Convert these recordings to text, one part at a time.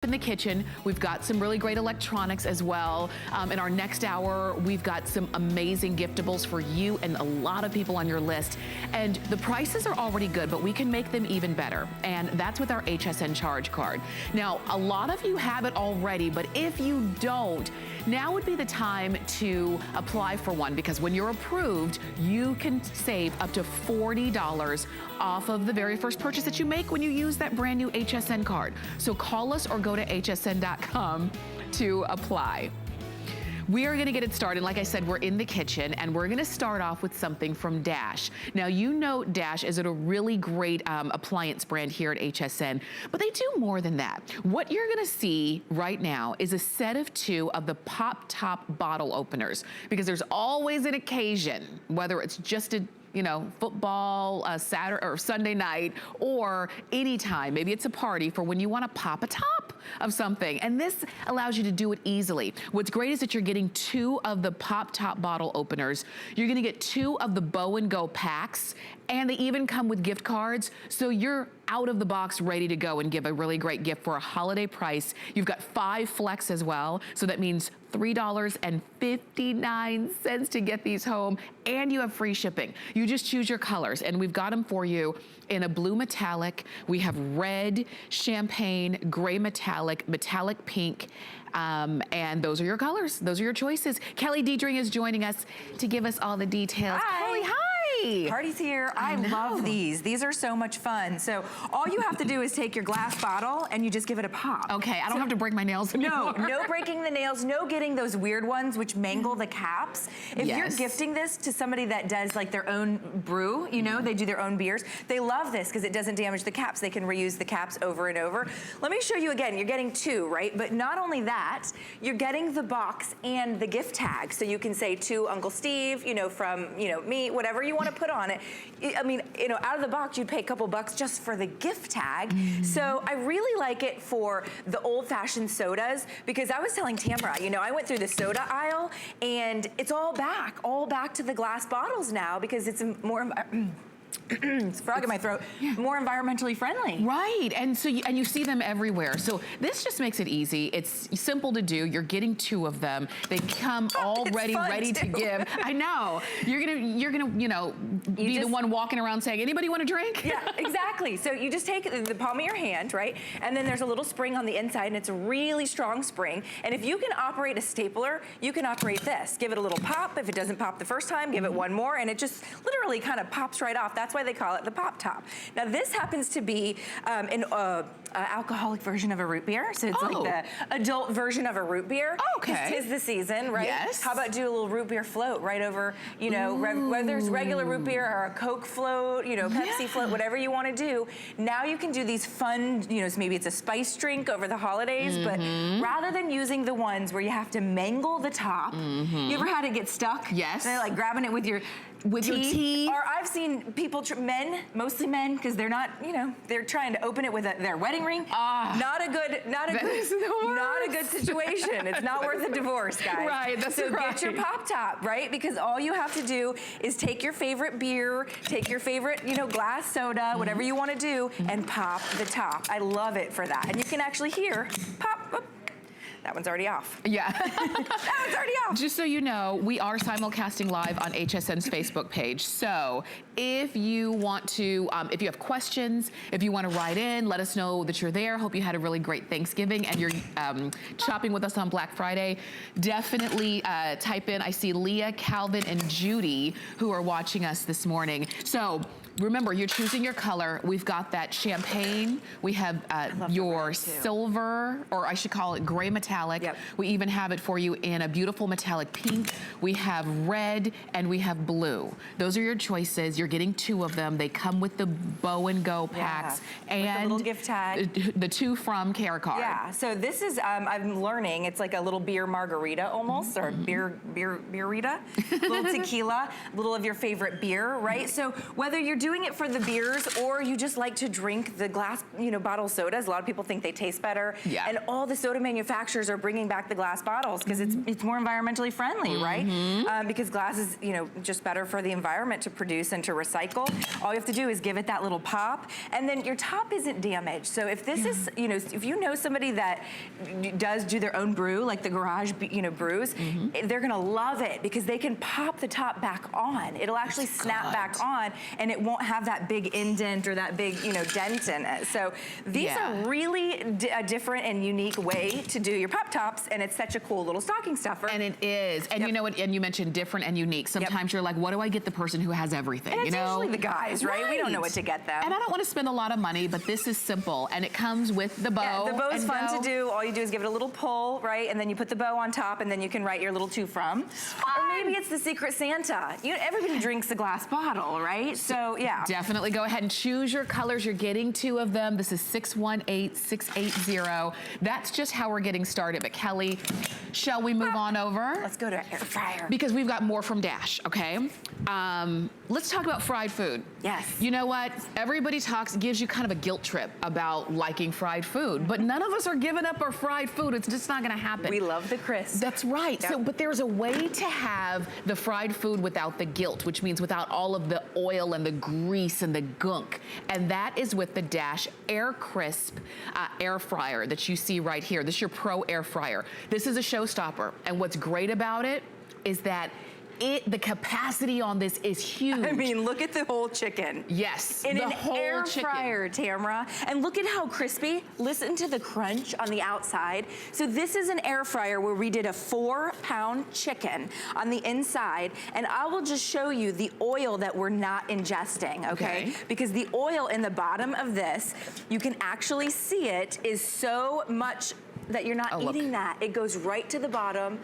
in the kitchen. We've got some really great electronics as well. In our next hour, we've got some amazing giftables for you and a lot of people on your list. And the prices are already good, but we can make them even better. And that's with our HSN charge card. Now, a lot of you have it already, but if you don't, now would be the time to apply for one, because when you're approved, you can save up to $40 off of the very first purchase that you make when you use that brand new HSN card. So call us or go to hsn.com to apply. We are gonna get it started. Like I said, we're in the kitchen and we're gonna start off with something from Dash. Now, you know Dash is a really great appliance brand here at HSN, but they do more than that. What you're gonna see right now is a set of 2 of the Pop Top bottle openers, because there's always an occasion, whether it's just a football, Saturday or Sunday night, or anytime. Maybe it's a party for when you want to pop a top of something. And this allows you to do it easily. What's great is that you're getting 2 of the Pop Top bottle openers. You're going to get 2 of the Bow and Go packs, and they even come with gift cards. So you're out of the box ready to go and give a really great gift for a holiday price. You've got 5 flex as well. So that means $3.59 to get these home, and you have free shipping. You just choose your colors, and we've got them for you in a blue metallic. We have red, champagne, gray metallic, metallic pink, and those are your colors. Those are your choices. Kelly Diedring is joining us to give us all the details. Hi. Kelly, hi. Party's here. I love these. These are so much fun. So all you have to do is take your glass bottle and you just give it a pop. Okay, I don't have to break my nails anymore. No breaking the nails, no getting those weird ones which mangle the caps. If you're gifting this to somebody that does like their own brew, they do their own beers, they love this because it doesn't damage the caps. They can reuse the caps over and over. Let me show you again. You're getting 2, right? But not only that, you're getting the box and the gift tag. So you can say to Uncle Steve, from, me, whatever you want to put on it. I mean, out of the box, you'd pay a couple bucks just for the gift tag. So I really like it for the old-fashioned sodas, because I was telling Tamara, I went through the soda aisle and it's all back to the glass bottles now, because it's more it's a frog in my throat, more environmentally friendly. Right, and so you see them everywhere. So this just makes it easy. It's simple to do. You're getting 2 of them. They come already ready to give. I know. You're gonna be the one walking around saying, anybody want a drink? Yeah, exactly. So you just take the palm of your hand, right? And then there's a little spring on the inside, and it's a really strong spring. And if you can operate a stapler, you can operate this. Give it a little pop. If it doesn't pop the first time, give it 1 more, and it just literally kind of pops right off. That's why they call it the Pop Top. Now this happens to be an alcoholic version of a root beer. So it's like the adult version of a root beer. Okay. 'Tis the season, right? Yes. How about do a little root beer float right over, whether it's regular root beer or a Coke float, Pepsi float, whatever you want to do. Now you can do these fun, so maybe it's a spice drink over the holidays, but rather than using the ones where you have to mangle the top, you ever had it get stuck? Yes. They're like grabbing it with your teeth. Or I've seen people, mostly men, because they're not, they're trying to open it with their wedding ring. Not a good situation. It's not worth a divorce, guys. Right, that's so get your Pop Top, right? Because all you have to do is take your favorite beer, take your favorite, glass soda, whatever you want to do, and pop the top. I love it for that. And you can actually hear pop. Whoop. That one's already off. Yeah. That one's already off. Just so you know, we are simulcasting live on HSN's Facebook page. So if you want to, if you have questions, if you want to write in, let us know that you're there. Hope you had a really great Thanksgiving and you're shopping with us on Black Friday. Definitely type in. I see Leah, Calvin, and Judy who are watching us this morning. So remember, you're choosing your color. We've got that champagne. We have your silver, or I should call it gray metallic. Yep. We even have it for you in a beautiful metallic pink. We have red and we have blue. Those are your choices. You're getting 2 of them. They come with the Bow and Go packs and with the little gift tag. The 2 from Care Card. Yeah. So this is I'm learning. It's like a little beer margarita almost, or beer-rita. Little tequila, little of your favorite beer, right? So whether you're doing it for the beers, or you just like to drink the glass, bottle sodas, a lot of people think they taste better. Yeah. And all the soda manufacturers are bringing back the glass bottles because it's more environmentally friendly, right? Because glass is, just better for the environment to produce and to recycle. All you have to do is give it that little pop, and then your top isn't damaged. So if this is, if you know somebody that does do their own brew, like the garage, brews, they're gonna love it because they can pop the top back on. It'll actually snap back on, and it won't have that big indent or that big, dent in it. So these are really a different and unique way to do your pop tops, and it's such a cool little stocking stuffer. And it is. And you know what? And you mentioned different and unique. Sometimes you're like, what do I get the person who has everything? And it's usually the guys, right? We don't know what to get them. And I don't want to spend a lot of money, but this is simple, and it comes with the bow. Yeah, the bow's fun to do. All you do is give it a little pull, right? And then you put the bow on top, and then you can write your little to from. Or maybe it's the Secret Santa. Everybody drinks a glass bottle, right? So yeah. Definitely go ahead and choose your colors. You're getting 2 of them. This is 618680. That's just how we're getting started. But Kelly, shall we move on over? Let's go to air fryer. Because we've got more from Dash, okay? Let's talk about fried food. Yes. You know what? Everybody gives you kind of a guilt trip about liking fried food, but none of us are giving up our fried food. It's just not gonna happen. We love the crisp. That's right. Yep. So, but there's a way to have the fried food without the guilt, which means without all of the oil and the grease and the gunk. And that is with the Dash Air Crisp air fryer that you see right here. This is your Pro Air Fryer. This is a showstopper. And what's great about it is that the capacity on this is huge. I mean, look at the whole chicken. Yes, in the an whole air chicken. fryer, Tamara. And look at how crispy. Listen to the crunch on the outside. So this is an air fryer where we did a 4-pound chicken on the inside, and I will just show you the oil that we're not ingesting, okay? Because the oil in the bottom of this, you can actually see it, is so much that you're not eating that. It goes right to the bottom.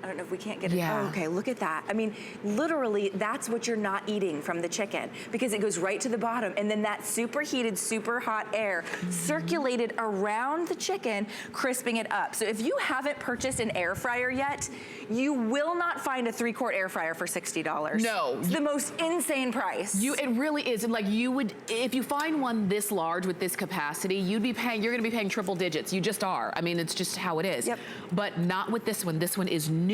I don't know if we can't get it. Oh, okay, look at that. I mean, literally, that's what you're not eating from the chicken because it goes right to the bottom. And then that superheated, super hot air circulated around the chicken, crisping it up. So if you haven't purchased an air fryer yet, you will not find a 3-quart air fryer for $60. No. It's the most insane price. It really is. And like you would, if you find one this large with this capacity, you're gonna be paying triple digits. You just are. I mean, it's just how it is. Yep. But not with this one. This one is new.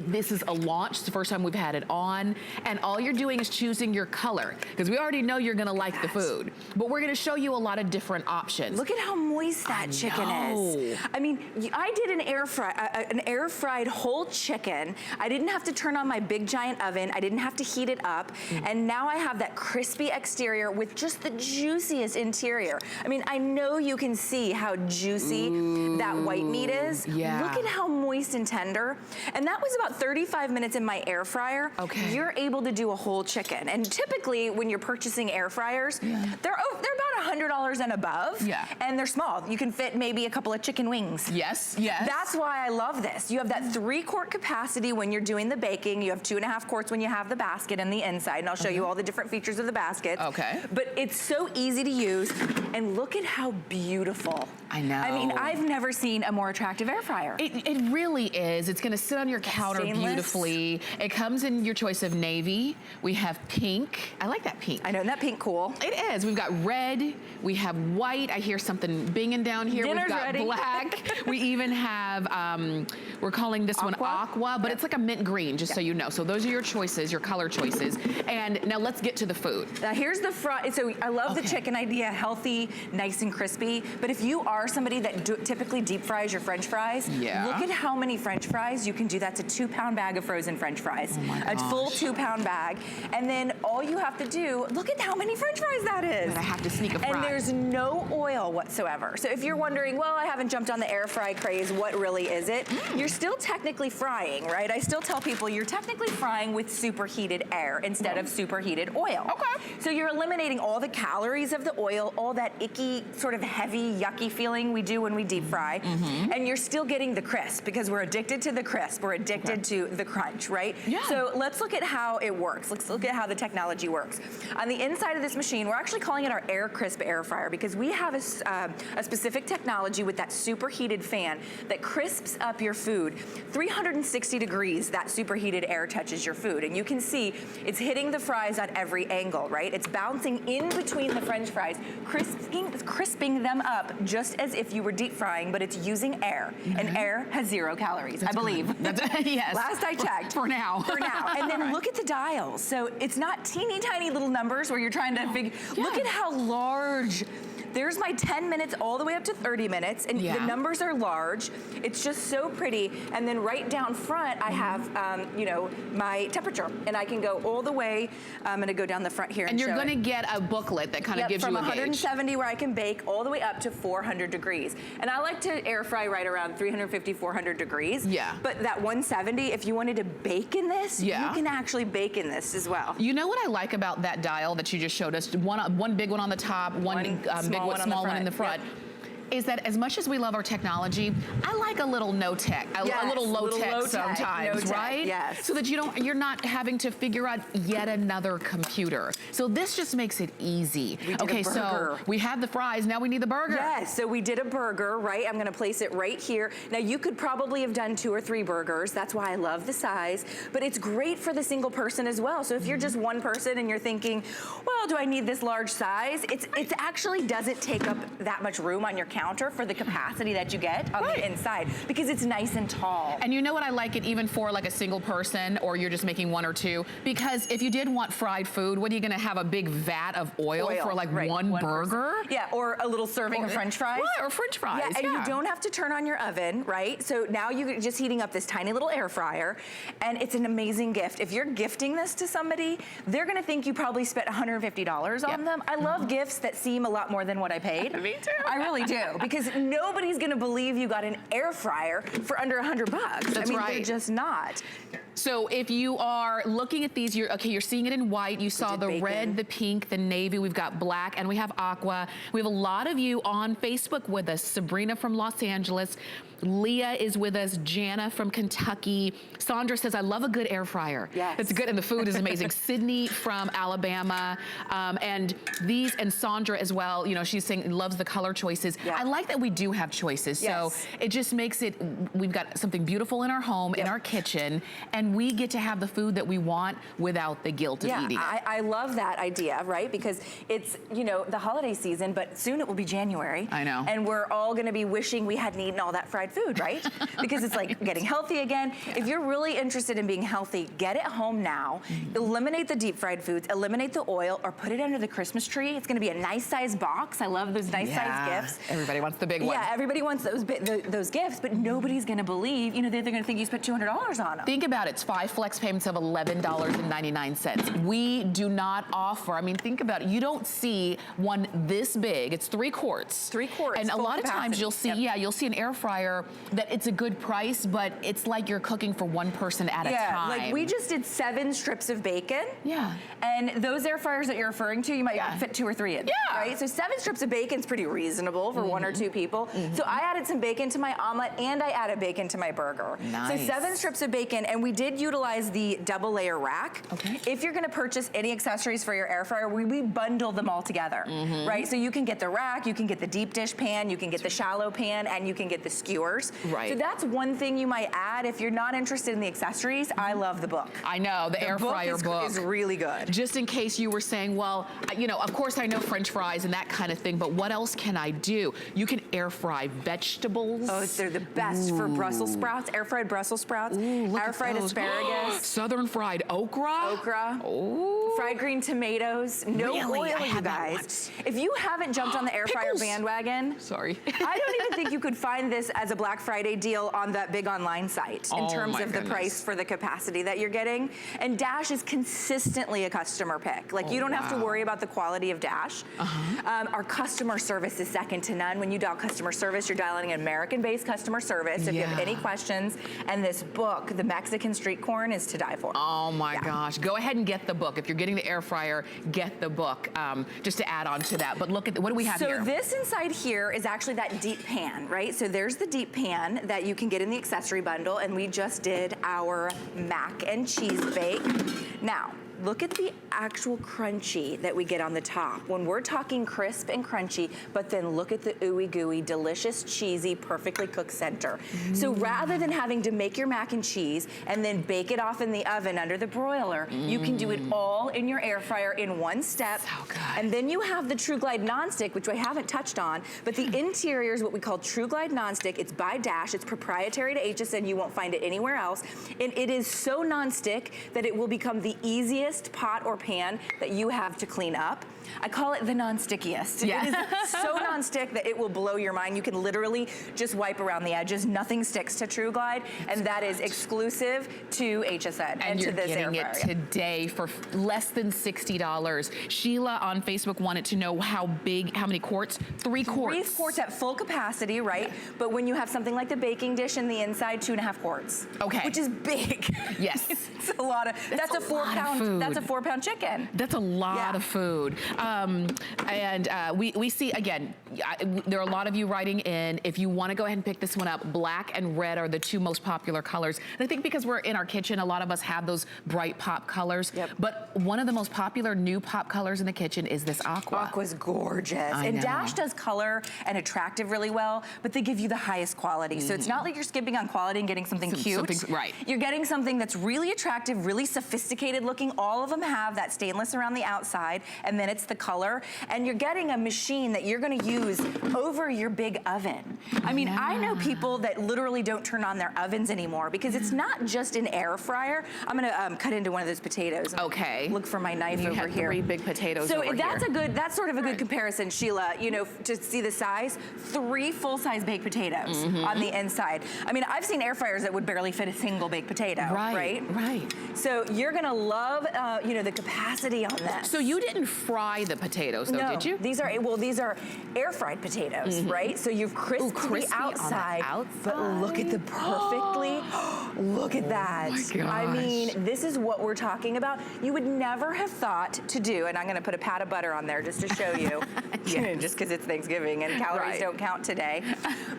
This is a launch. It's the first time we've had it on. And all you're doing is choosing your color because we already know you're gonna like the food. But we're gonna show you a lot of different options. Look at how moist that chicken is. I mean, I did an air fried whole chicken. I didn't have to turn on my big giant oven. I didn't have to heat it up. And now I have that crispy exterior with just the juiciest interior. I mean, I know you can see how juicy that white meat is. Yeah. Look at how moist and tender. And that was about 35 minutes in my air fryer. Okay. You're able to do a whole chicken. And typically when you're purchasing air fryers, they're about $100 and above. Yeah. And they're small. You can fit maybe a couple of chicken wings. Yes, yes. That's why I love this. You have that 3-quart capacity when you're doing the baking. You have 2.5 quarts when you have the basket and the inside. And I'll show you all the different features of the baskets. Okay. But it's so easy to use. And look at how beautiful. I know. I mean, I've never seen a more attractive air fryer. It really is. It's gonna sit on your counter beautifully. It comes in your choice of navy. We have pink. I like that pink. I know, isn't that pink cool? It is. We've got red. We have white. I hear something binging down here. Dinner's We've got ready. black. We even have, we're calling this one aqua, but it's like a mint green, just so you know. So those are your choices, your color choices. And now let's get to the food. Now here's the front. So I love the chicken idea, healthy, nice and crispy. But if you are somebody that typically deep fries your French fries, look at how many French fries you can do. That's a 2-pound bag of frozen French fries. Oh my gosh. A full 2-pound bag. And then all you have to do, look at how many French fries that is. But I have to sneak a fry. And there's no oil whatsoever. So if you're wondering, well, I haven't jumped on the air fry craze, what really is it? You're still technically frying, right? I still tell people you're technically frying with superheated air instead of superheated oil. Okay. So you're eliminating all the calories of the oil, all that icky, sort of heavy, yucky feeling we do when we deep fry. And you're still getting the crisp because we're addicted to the crisp. We're addicted to the crunch, right? Yeah. So let's look at how it works. Let's look at how the technology works. On the inside of this machine, we're actually calling it our Air Crisp air fryer because we have a specific technology with that superheated fan fan that crisps up your food. 360 degrees, that superheated air touches your food. And you can see it's hitting the fries at every angle, right? It's bouncing in between the French fries, crisping them up just as if you were deep frying, but it's using air. And air has 0 calories, I believe. Yes. Last I checked. For now. For now. And then look at the dials. So it's not teeny tiny little numbers where you're trying to figure, look at how large. There's my 10 minutes all the way up to 30 minutes, and the numbers are large. It's just so pretty. And then right down front, I have, you know, my temperature, and I can go all the way. I'm gonna go down the front here and you're gonna get a booklet that kind of gives you a gauge. From 170 where I can bake all the way up to 400 degrees. And I like to air fry right around 350, 400 degrees. Yeah. But that 170, if you wanted to bake in this, you can actually bake in this as well. You know what I like about that dial that you just showed us? One big one on the top, one small one in the front. Is that as much as we love our technology, I like a little no-tech, a little low-tech sometimes, right? Yes. So that you're not having to figure out yet another computer. So this just makes it easy. Okay, so we have the fries, now we need the burger. Yes, so we did a burger, right? I'm gonna place it right here. Now you could probably have done 2 or 3 burgers. That's why I love the size, but it's great for the single person as well. So if you're just one person and you're thinking, well, do I need this large size? It actually doesn't take up that much room on your counter for the capacity that you get on the inside, because it's nice and tall. And you know what, I like it even for like a single person, or you're just making 1 or 2, because if you did want fried food, what are you gonna have, a big vat of oil for like one burger? Yeah, or a little serving of French fries. Right, or French fries, and you don't have to turn on your oven, right? So now you're just heating up this tiny little air fryer, and it's an amazing gift. If you're gifting this to somebody, they're gonna think you probably spent $150 on them. I love gifts that seem a lot more than what I paid. Me too. I really do, because nobody's gonna believe you got an air fryer for under $100. That's right. They're just not. So if you are looking at these, you're seeing it in white. You saw the red, the pink, the navy. We've got black, and we have aqua. We have a lot of you on Facebook with us. Sabrina from Los Angeles. Leah is with us. Jana from Kentucky. Sandra says, I love a good air fryer. Yes. It's good, and the food is amazing. Sydney from Alabama. And Sandra as well, you know, she's saying loves the color choices. I like that we do have choices. So it just makes it, we've got something beautiful in our home, in our kitchen, and we get to have the food that we want without the guilt of eating it. I love that idea, right? Because it's, you know, the holiday season, but soon it will be January. I know. And we're all gonna be wishing we hadn't eaten all that fried food, right? Because it's like getting healthy again. If you're really interested in being healthy, get it home now. Eliminate the deep fried foods, eliminate the oil, or put it under the Christmas tree. It's gonna be a nice size box. I love those nice size gifts. Everybody wants the big one. Yeah, everybody wants those gifts, but nobody's gonna believe, you know, they're gonna think you spent $200 on them. Think about it. It's 5 flex payments of $11.99. We do not offer, I mean, think about it. You don't see one this big. It's 3 quarts. 3 quarts. And a lot of times you'll see, you'll see an air fryer that it's a good price, but it's like you're cooking for one person at a time. Like we just did 7 strips of bacon. Yeah. And those air fryers that you're referring to, you might fit 2 or 3 in. Yeah. Right? So 7 strips of bacon is pretty reasonable for 1 or 2 people. So I added some bacon to my omelet, and I added bacon to my burger. Nice. So 7 strips of bacon, and we did utilize the double layer rack. Okay. If you're gonna purchase any accessories for your air fryer, we bundle them all together, right? So you can get the rack, you can get the deep dish pan, you can get the shallow pan, and you can get the skewers. Right. So that's one thing you might add. If you're not interested in the accessories, I love the book. I know, the air fryer book is really good. Just in case you were saying, well, you know, of course I know French fries and that kind of thing, but what else can I do? You can air fry vegetables. Oh, they're the best for Brussels sprouts, air fried Brussels sprouts, air fried asparagus. Southern fried okra. Oh. Fried green tomatoes. No Really? oil, you guys. If you haven't jumped on the air fryer bandwagon, sorry. I don't even think you could find this as a Black Friday deal on that big online site in terms of the price for the capacity that you're getting. And Dash is consistently a customer pick. Like you don't have to worry about the quality of Dash. Our customer service is second to none. When you dial customer service, you're dialing an American-based customer service. If you have any questions, and this book, The Mexican Street Corn, is to die for. Oh my gosh. Go ahead and get the book. If you're getting the air fryer, get the book, just to add on to that. But look at, what do we have here? So this inside here is actually that deep pan, right? So there's the deep pan that you can get in the accessory bundle, and we just did our mac and cheese bake. Now, look at the actual crunchy that we get on the top. When we're talking crisp and crunchy, but then look at the ooey gooey, delicious, cheesy, perfectly cooked center. So rather than having to make your mac and cheese and then bake it off in the oven under the broiler, you can do it all in your air fryer in one step. So good. And then you have the True Glide nonstick, which I haven't touched on, but the interior is what we call True Glide nonstick. It's by Dash. It's proprietary to HSN. You won't find it anywhere else. And it is so nonstick that it will become the easiest pot or pan that you have to clean up. I call it the non-stickiest. Yeah. It is so non-stick that it will blow your mind. You can literally just wipe around the edges. Nothing sticks to True Glide, and that is exclusive to HSN and to this air fryer. And you're getting it today for less than $60. Sheila on Facebook wanted to know how many quarts? 3 quarts. 3 quarts at full capacity, right? Yeah. But when you have something like the baking dish in the inside, 2.5 quarts. Okay. Which is big. Yes. It's a lot of, that's a 4-pound, that's a 4-pound chicken. That's a lot of food. We see, again, there are a lot of you writing in. If you want to go ahead and pick this one up, black and red are the 2 most popular colors. And I think because we're in our kitchen, a lot of us have those bright pop colors. Yep. But one of the most popular new pop colors in the kitchen is this aqua. Aqua's gorgeous. And Dash does color and attractive really well, but they give you the highest quality. So it's not like you're skipping on quality and getting something cute. Right. You're getting something that's really attractive, really sophisticated looking. All of them have that stainless around the outside, and then it's the color. And you're getting a machine that you're gonna use over your big oven. I mean, I know people that literally don't turn on their ovens anymore because it's not just an air fryer. I'm gonna cut into one of those potatoes. Okay. Look for my knife over here. 3 big potatoes so over that's here. that's sort of a good comparison, Sheila, you know, to see the size. 3 full-size baked potatoes on the inside. I mean, I've seen air fryers that would barely fit a single baked potato, right? Right. So you're gonna love, you know, the capacity on this. So you didn't fry the potatoes, though, did you? These are, well, these are air fried potatoes, right? So you've crisped the outside, but look at the perfectly, look at that. My gosh. I mean, this is what we're talking about. You would never have thought to do, and I'm gonna put a pat of butter on there just to show you, just because it's Thanksgiving and calories don't count today.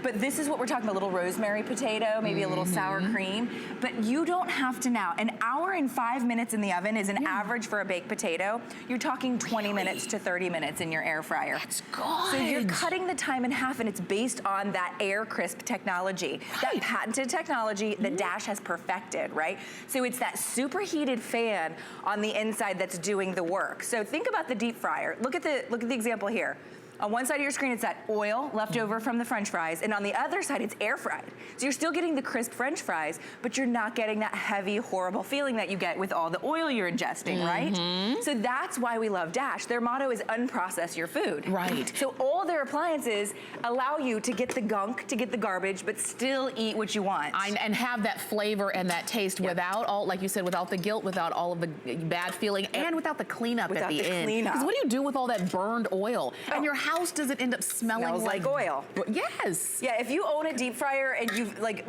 But this is what we're talking about, a little rosemary potato, maybe a little sour cream, but you don't have to now. An hour and 5 minutes in the oven is an average for a baked potato. You're talking 20 minutes to 30 minutes in your air fryer. That's good. So you're cutting the time in half, and it's based on that air crisp technology, that patented technology that Dash has perfected, right? So it's that superheated fan on the inside that's doing the work. So think about the deep fryer. Look at the example here. On one side of your screen, it's that oil left over from the French fries, and on the other side, it's air fried. So you're still getting the crisp French fries, but you're not getting that heavy, horrible feeling that you get with all the oil you're ingesting, right? So that's why we love Dash. Their motto is unprocess your food. Right. So all their appliances allow you to get the gunk, to get the garbage, but still eat what you want. And have that flavor and that taste without all, like you said, without the guilt, without all of the bad feeling, and without the cleanup at the end. Because what do you do with all that burned oil? And your house doesn't end up smelling like oil. Yes. Yeah, if you own a deep fryer and you've, like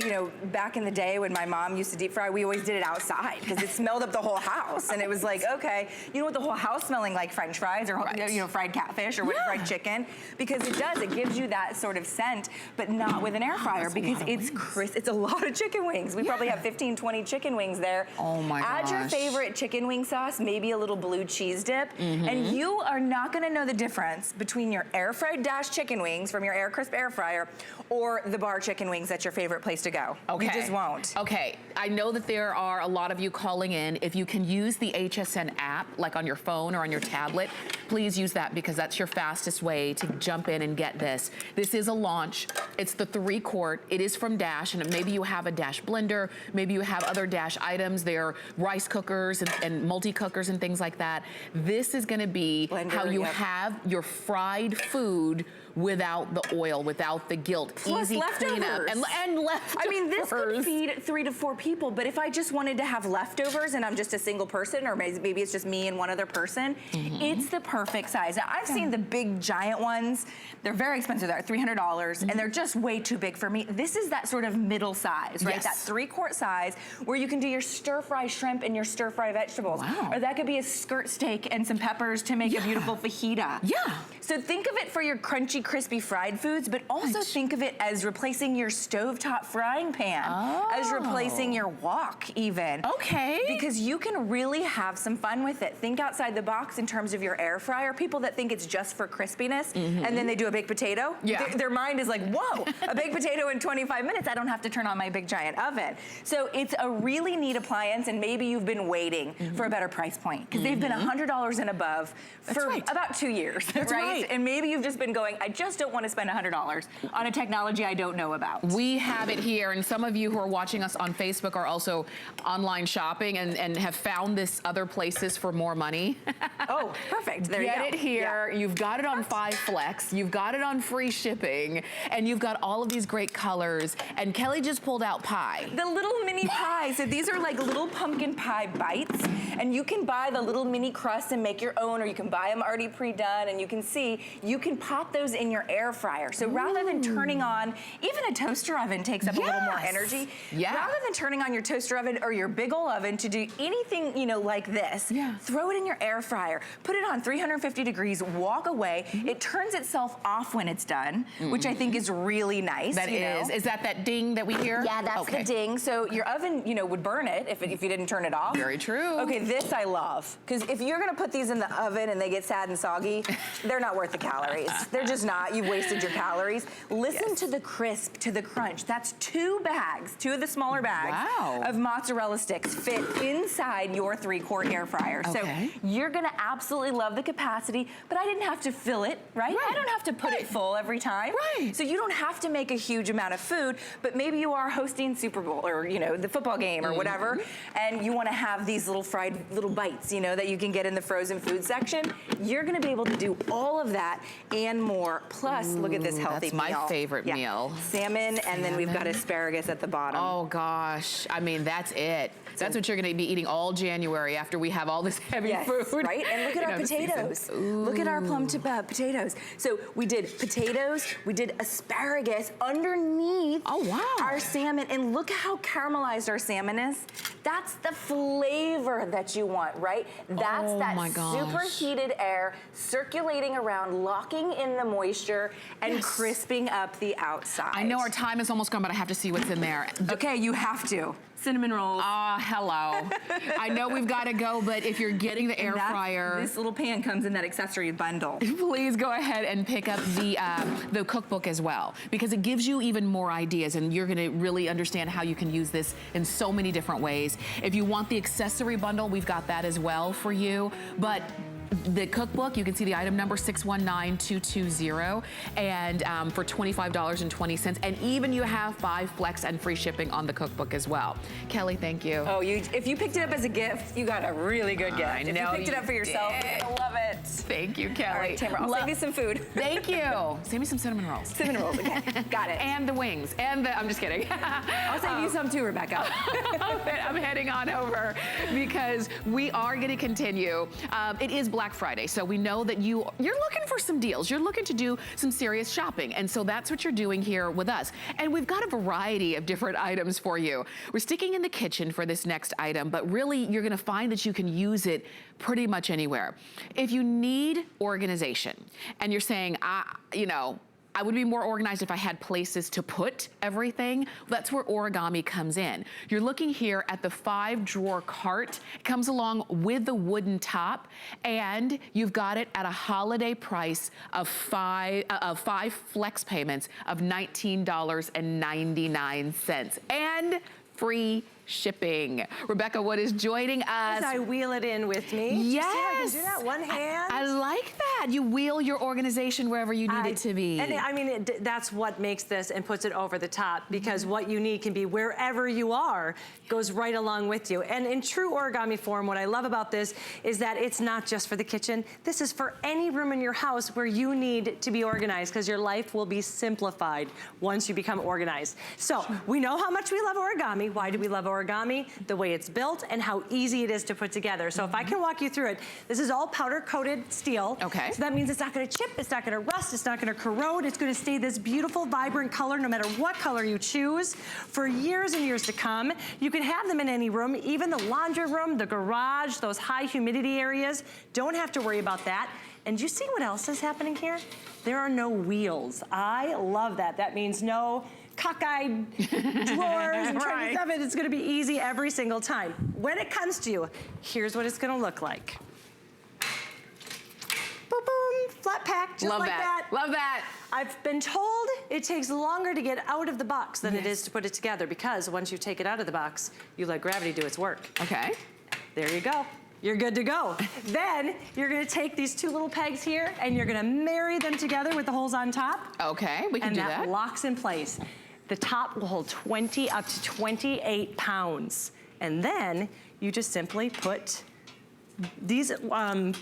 you know, back in the day when my mom used to deep fry, we always did it outside because it smelled up the whole house. And it was like, okay, you don't want the whole house smelling like French fries or, you know, fried catfish or fried chicken, because it does. It gives you that sort of scent, but not with an air fryer because it's crisp. It's a lot of chicken wings. We probably have 15, 20 chicken wings there. Oh my gosh. Add your favorite chicken wing sauce, maybe a little blue cheese dip, and you are not gonna know the difference between your air fried Dash chicken wings from your air crisp air fryer or the bar chicken wings that's your favorite place to go. Okay. You just won't. Okay, I know that there are a lot of you calling in. If you can use the HSN app, like on your phone or on your tablet, please use that because that's your fastest way to jump in and get this. This is a launch. It's the 3-quart. It is from Dash, and maybe you have a Dash blender, maybe you have other Dash items. There are rice cookers and multi-cookers and things like that. This is gonna be how you have your fried food without the oil, without the guilt. Plus easy leftovers. cleanup. And leftovers. I mean, this could feed 3 to 4 people, but if I just wanted to have leftovers and I'm just a single person, or maybe it's just me and one other person, it's the perfect size. Now, I've seen the big giant ones. They're very expensive. They're $300, and they're just way too big for me. This is that sort of middle size, right? That 3-quart size where you can do your stir-fry shrimp and your stir-fry vegetables. Wow. Or that could be a skirt steak and some peppers to make a beautiful fajita. Yeah. So think of it for your crunchy crispy fried foods, but also think of it as replacing your stovetop frying pan, as replacing your wok even. Okay. Because you can really have some fun with it. Think outside the box in terms of your air fryer. People that think it's just for crispiness, and then they do a baked potato, their mind is like, whoa, a baked potato in 25 minutes, I don't have to turn on my big giant oven. So it's a really neat appliance, and maybe you've been waiting for a better price point, because they've been $100 and above for about 2 years, right? And maybe you've just been going, I just don't want to spend $100 on a technology I don't know about. We have it here, and some of you who are watching us on Facebook are also online shopping and have found this other places for more money. Oh, perfect. There you go. Get it here. Yeah. You've got it on 5 Flex. You've got it on free shipping, and you've got all of these great colors. And Kelly just pulled out pie. The little mini pies. So these are like little pumpkin pie bites, and you can buy the little mini crusts and make your own, or you can buy them already pre-done, and you can see you can pop those in your air fryer. So rather than turning on, even a toaster oven takes up a little more energy. Rather than turning on your toaster oven or your big ol' oven to do anything, you know, like this, throw it in your air fryer, put it on 350 degrees, walk away. It turns itself off when it's done, which I think is really nice. That is. Is that that ding that we hear? Yeah, that's the ding. So your oven, you know, would burn it if you didn't turn it off. Very true. Okay, this I love, because if you're gonna put these in the oven and they get sad and soggy, they're not worth the calories. They're just not. You've wasted your calories. Listen to the crisp, to the crunch. That's 2 bags, 2 of the smaller bags of mozzarella sticks fit inside your 3-quart air fryer. So you're gonna absolutely love the capacity, but I didn't have to fill it, right? I don't have to put it full every time. So you don't have to make a huge amount of food, but maybe you are hosting Super Bowl or, you know, the football game or whatever, and you wanna have these little fried little bites, you know, that you can get in the frozen food section. You're gonna be able to do all of that and more. Plus, look at this healthy meal. That's my favorite meal. Salmon, and then we've got asparagus at the bottom. Oh gosh, I mean, that's it. That's what you're gonna be eating all January after we have all this heavy food. Right, and look at our potatoes. Look at our plum potatoes. So we did potatoes, we did asparagus underneath our salmon, and look how caramelized our salmon is. That's the flavor that you want, right? That's that superheated air circulating around, locking in the moisture and crisping up the outside. I know our time is almost gone, but I have to see what's in there. Okay, you have to. Cinnamon rolls. Hello. I know we've got to go, but if you're getting the air fryer, this little pan comes in that accessory bundle. Please go ahead and pick up the cookbook as well, because it gives you even more ideas, and you're going to really understand how you can use this in so many different ways. If you want the accessory bundle, we've got that as well for you. But the cookbook, you can see the item number 619220, and for $25.20, and even you have 5 Flex and free shipping on the cookbook as well. Kelly, thank you. Oh, if you picked it up as a gift, you got a really good gift. If you picked it up for yourself, you're gonna love it. Thank you, Kelly. All right, Tamara, I'll save you some food. Thank you. Save me some cinnamon rolls. Cinnamon rolls, okay, got it. And the wings, and I'm just kidding. I'll save you some too, Rebecca. I'm heading on over because we are gonna continue. It is Black Friday, so we know that you're looking for some deals. You're looking to do some serious shopping, and so that's what you're doing here with us. And we've got a variety of different items for you. We're sticking in the kitchen for this next item, but really you're gonna find that you can use it pretty much anywhere. If you need organization and you're saying, you know, I would be more organized if I had places to put everything. That's where origami comes in. You're looking here at the 5-drawer cart. It comes along with the wooden top, and you've got it at a holiday price of 5 flex payments of $19.99 and free shipping. Rebecca Wood is joining us. As I wheel it in with me. Yes. See how I can do that, one hand. I like that. You wheel your organization wherever you need it to be. And I mean, that's what makes this and puts it over the top, because what you need can be wherever you are, goes right along with you. And in true origami form, what I love about this is that it's not just for the kitchen. This is for any room in your house where you need to be organized, because your life will be simplified once you become organized. So we know how much we love origami. Why do we love origami? The way it's built and how easy it is to put together. So if I can walk you through it, this is all powder coated steel. Okay. So that means it's not gonna chip, it's not gonna rust, it's not gonna corrode, it's gonna stay this beautiful, vibrant color no matter what color you choose for years and years to come. You can have them in any room, even the laundry room, the garage, those high humidity areas. Don't have to worry about that. And you see what else is happening here? There are no wheels. I love that. That means no cockeyed drawers and trying to stuff it. It's gonna be easy every single time. When it comes to you, here's what it's gonna look like. Boom, boom, flat pack, just like that. Love that. I've been told it takes longer to get out of the box than it is to put it together, because once you take it out of the box, you let gravity do its work. Okay. There you go. You're good to go. Then you're gonna take these two little pegs here and you're gonna marry them together with the holes on top. Okay, we can do that. And that locks in place. The top will hold 20 up to 28 pounds. And then you just simply put these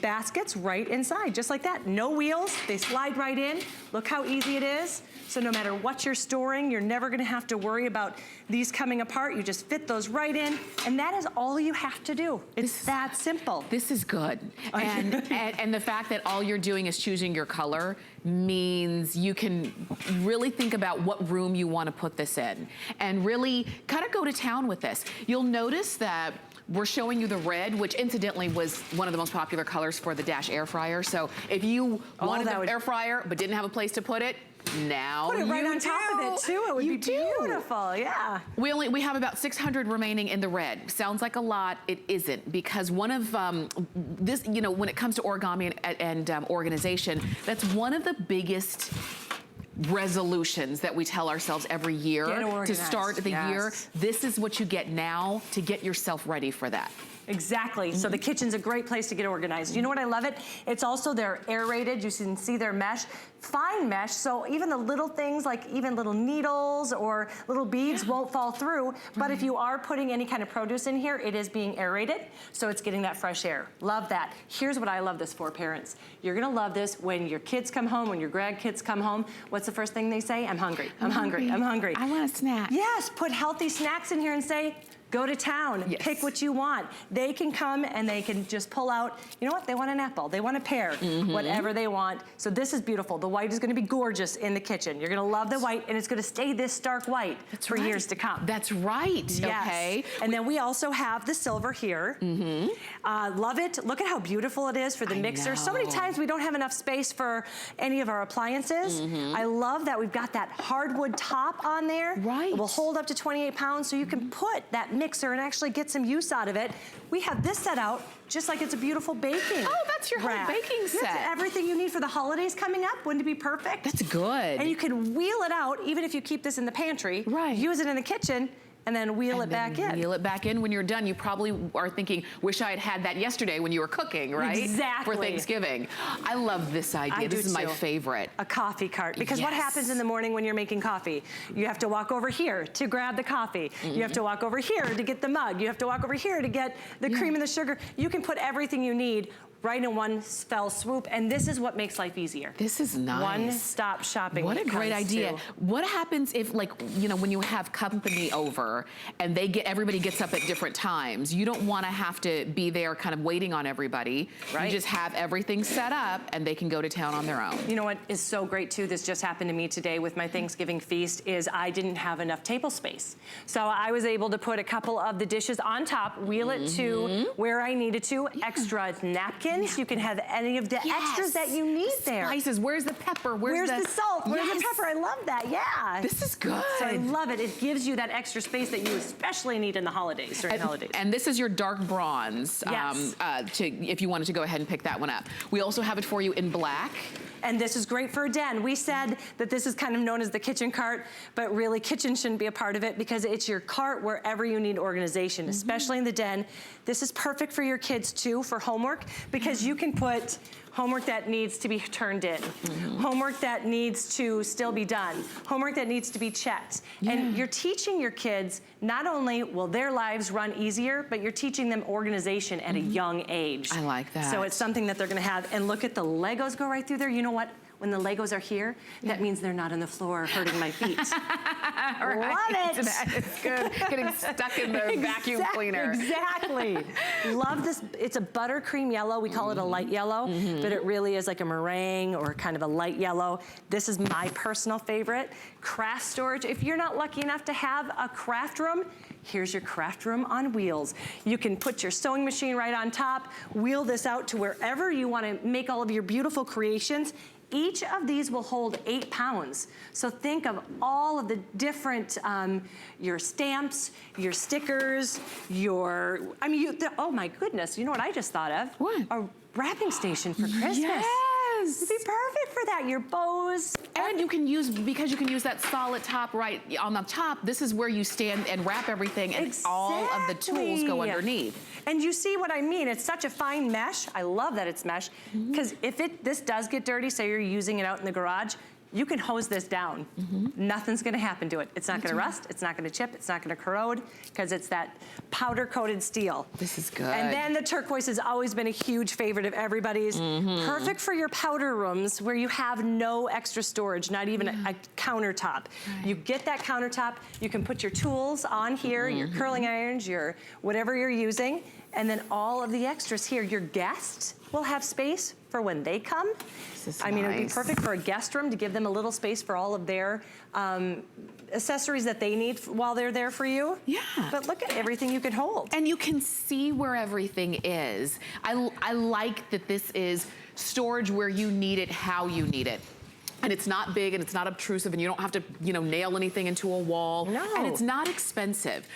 baskets right inside, just like that. No wheels, they slide right in. Look how easy it is. So no matter what you're storing, you're never gonna have to worry about these coming apart. You just fit those right in, and that is all you have to do. It's that simple. This is good. And the fact that all you're doing is choosing your color means you can really think about what room you wanna put this in, and really kind of go to town with this. You'll notice that we're showing you the red, which incidentally was one of the most popular colors for the Dash air fryer. So if you wanted an air fryer but didn't have a place to put it, now put it right on do. top of it too. It would be beautiful, yeah. We have about 600 remaining in the red. Sounds like a lot, it isn't, because one of this, you know, when it comes to origami and organization, that's one of the biggest resolutions that we tell ourselves every year to start the year. This is what you get now to get yourself ready for that. Exactly. So the kitchen's a great place to get organized. You know what I love it? It's also, they're aerated. You can see their mesh, fine mesh. So even the little things like even little needles or little beads won't fall through. But if you are putting any kind of produce in here, it is being aerated. So it's getting that fresh air. Love that. Here's what I love this for, parents. You're gonna love this when your kids come home, when your grandkids come home. What's the first thing they say? I'm hungry. I'm hungry. I'm hungry. I want a snack. Yes, put healthy snacks in here and say, go to town, pick what you want. They can come and they can just pull out, you know what, they want an apple, they want a pear, whatever they want. So this is beautiful. The white is gonna be gorgeous in the kitchen. You're gonna love the white, and it's gonna stay this stark white for years to come. That's right, yes. Okay. And then we also have the silver here. Love it. Look at how beautiful it is for the mixer. So many times we don't have enough space for any of our appliances. I love that we've got that hardwood top on there. Right. It will hold up to 28 pounds, so you can put that mixer and actually get some use out of it. We have this set out just like it's a beautiful baking. Oh, that's your whole baking set. That's everything you need for the holidays coming up. Wouldn't it be perfect? That's good. And you can wheel it out, even if you keep this in the pantry. Right. Use it in the kitchen, and then wheel it back in. Wheel it back in when you're done. You probably are thinking, wish I had had that yesterday when you were cooking, right? Exactly. For Thanksgiving. I love this idea. This is my favorite. A coffee cart. Because what happens in the morning when you're making coffee? You have to walk over here to grab the coffee. You have to walk over here to get the mug. You have to walk over here to get the cream and the sugar. You can put everything you need right in one fell swoop, and this is what makes life easier. This is nice. One-stop shopping. What a great idea. What happens if, like, you know, when you have company over and everybody gets up at different times, you don't want to have to be there kind of waiting on everybody. Right. You just have everything set up and they can go to town on their own. You know what is so great too, this just happened to me today with my Thanksgiving feast, is I didn't have enough table space. So I was able to put a couple of the dishes on top, wheel it to where I needed to, extra napkins. You can have any of the extras that you need there. Spices, where's the pepper? Where's the salt? Where's the pepper? I love that, yeah. This is good. So I love it. It gives you that extra space that you especially need in the holidays, during the holidays. And this is your dark bronze, if you wanted to go ahead and pick that one up. We also have it for you in black. And this is great for a den. We said that this is kind of known as the kitchen cart, but really kitchen shouldn't be a part of it because it's your cart wherever you need organization, especially in the den. This is perfect for your kids too, for homework, because you can put homework that needs to be turned in, homework that needs to still be done, homework that needs to be checked. And you're teaching your kids, not only will their lives run easier, but you're teaching them organization at a young age. I like that. So it's something that they're gonna have. And look at the Legos go right through there. You know what? when the Legos are here, that means they're not on the floor hurting my feet. Right. Love it. It's good. Getting stuck in the vacuum cleaner. Exactly. Love this. It's a buttercream yellow. We call it a light yellow, but it really is like a meringue or kind of a light yellow. This is my personal favorite. Craft storage. If you're not lucky enough to have a craft room, here's your craft room on wheels. You can put your sewing machine right on top, wheel this out to wherever you want to make all of your beautiful creations. Each of these will hold 8 pounds. So think of all of the different, your stamps, your stickers, your, I mean, oh my goodness, you know what I just thought of? What? A wrapping station for Christmas. Yes. It'd be perfect for that, your bows. And you can use, because you can use that solid top right on the top, this is where you stand and wrap everything and all of the tools go underneath. And you see what I mean, it's such a fine mesh. I love that it's mesh, because if this does get dirty, say you're using it out in the garage, you can hose this down. Nothing's gonna happen to it. It's not gonna rust, it's not gonna chip, it's not gonna corrode, because it's that powder-coated steel. This is good. And then the turquoise has always been a huge favorite of everybody's. Perfect for your powder rooms where you have no extra storage, not even a countertop. You get that countertop, you can put your tools on here, your curling irons, your whatever you're using, and then all of the extras here. Your guests will have space for when they come. I mean, it'd be perfect for a guest room to give them a little space for all of their accessories that they need while they're there for you. Yeah. But look at everything you can hold. And you can see where everything is. I like that this is storage where you need it, how you need it. And it's not big and it's not obtrusive and you don't have to, you know, nail anything into a wall. No. And it's not expensive.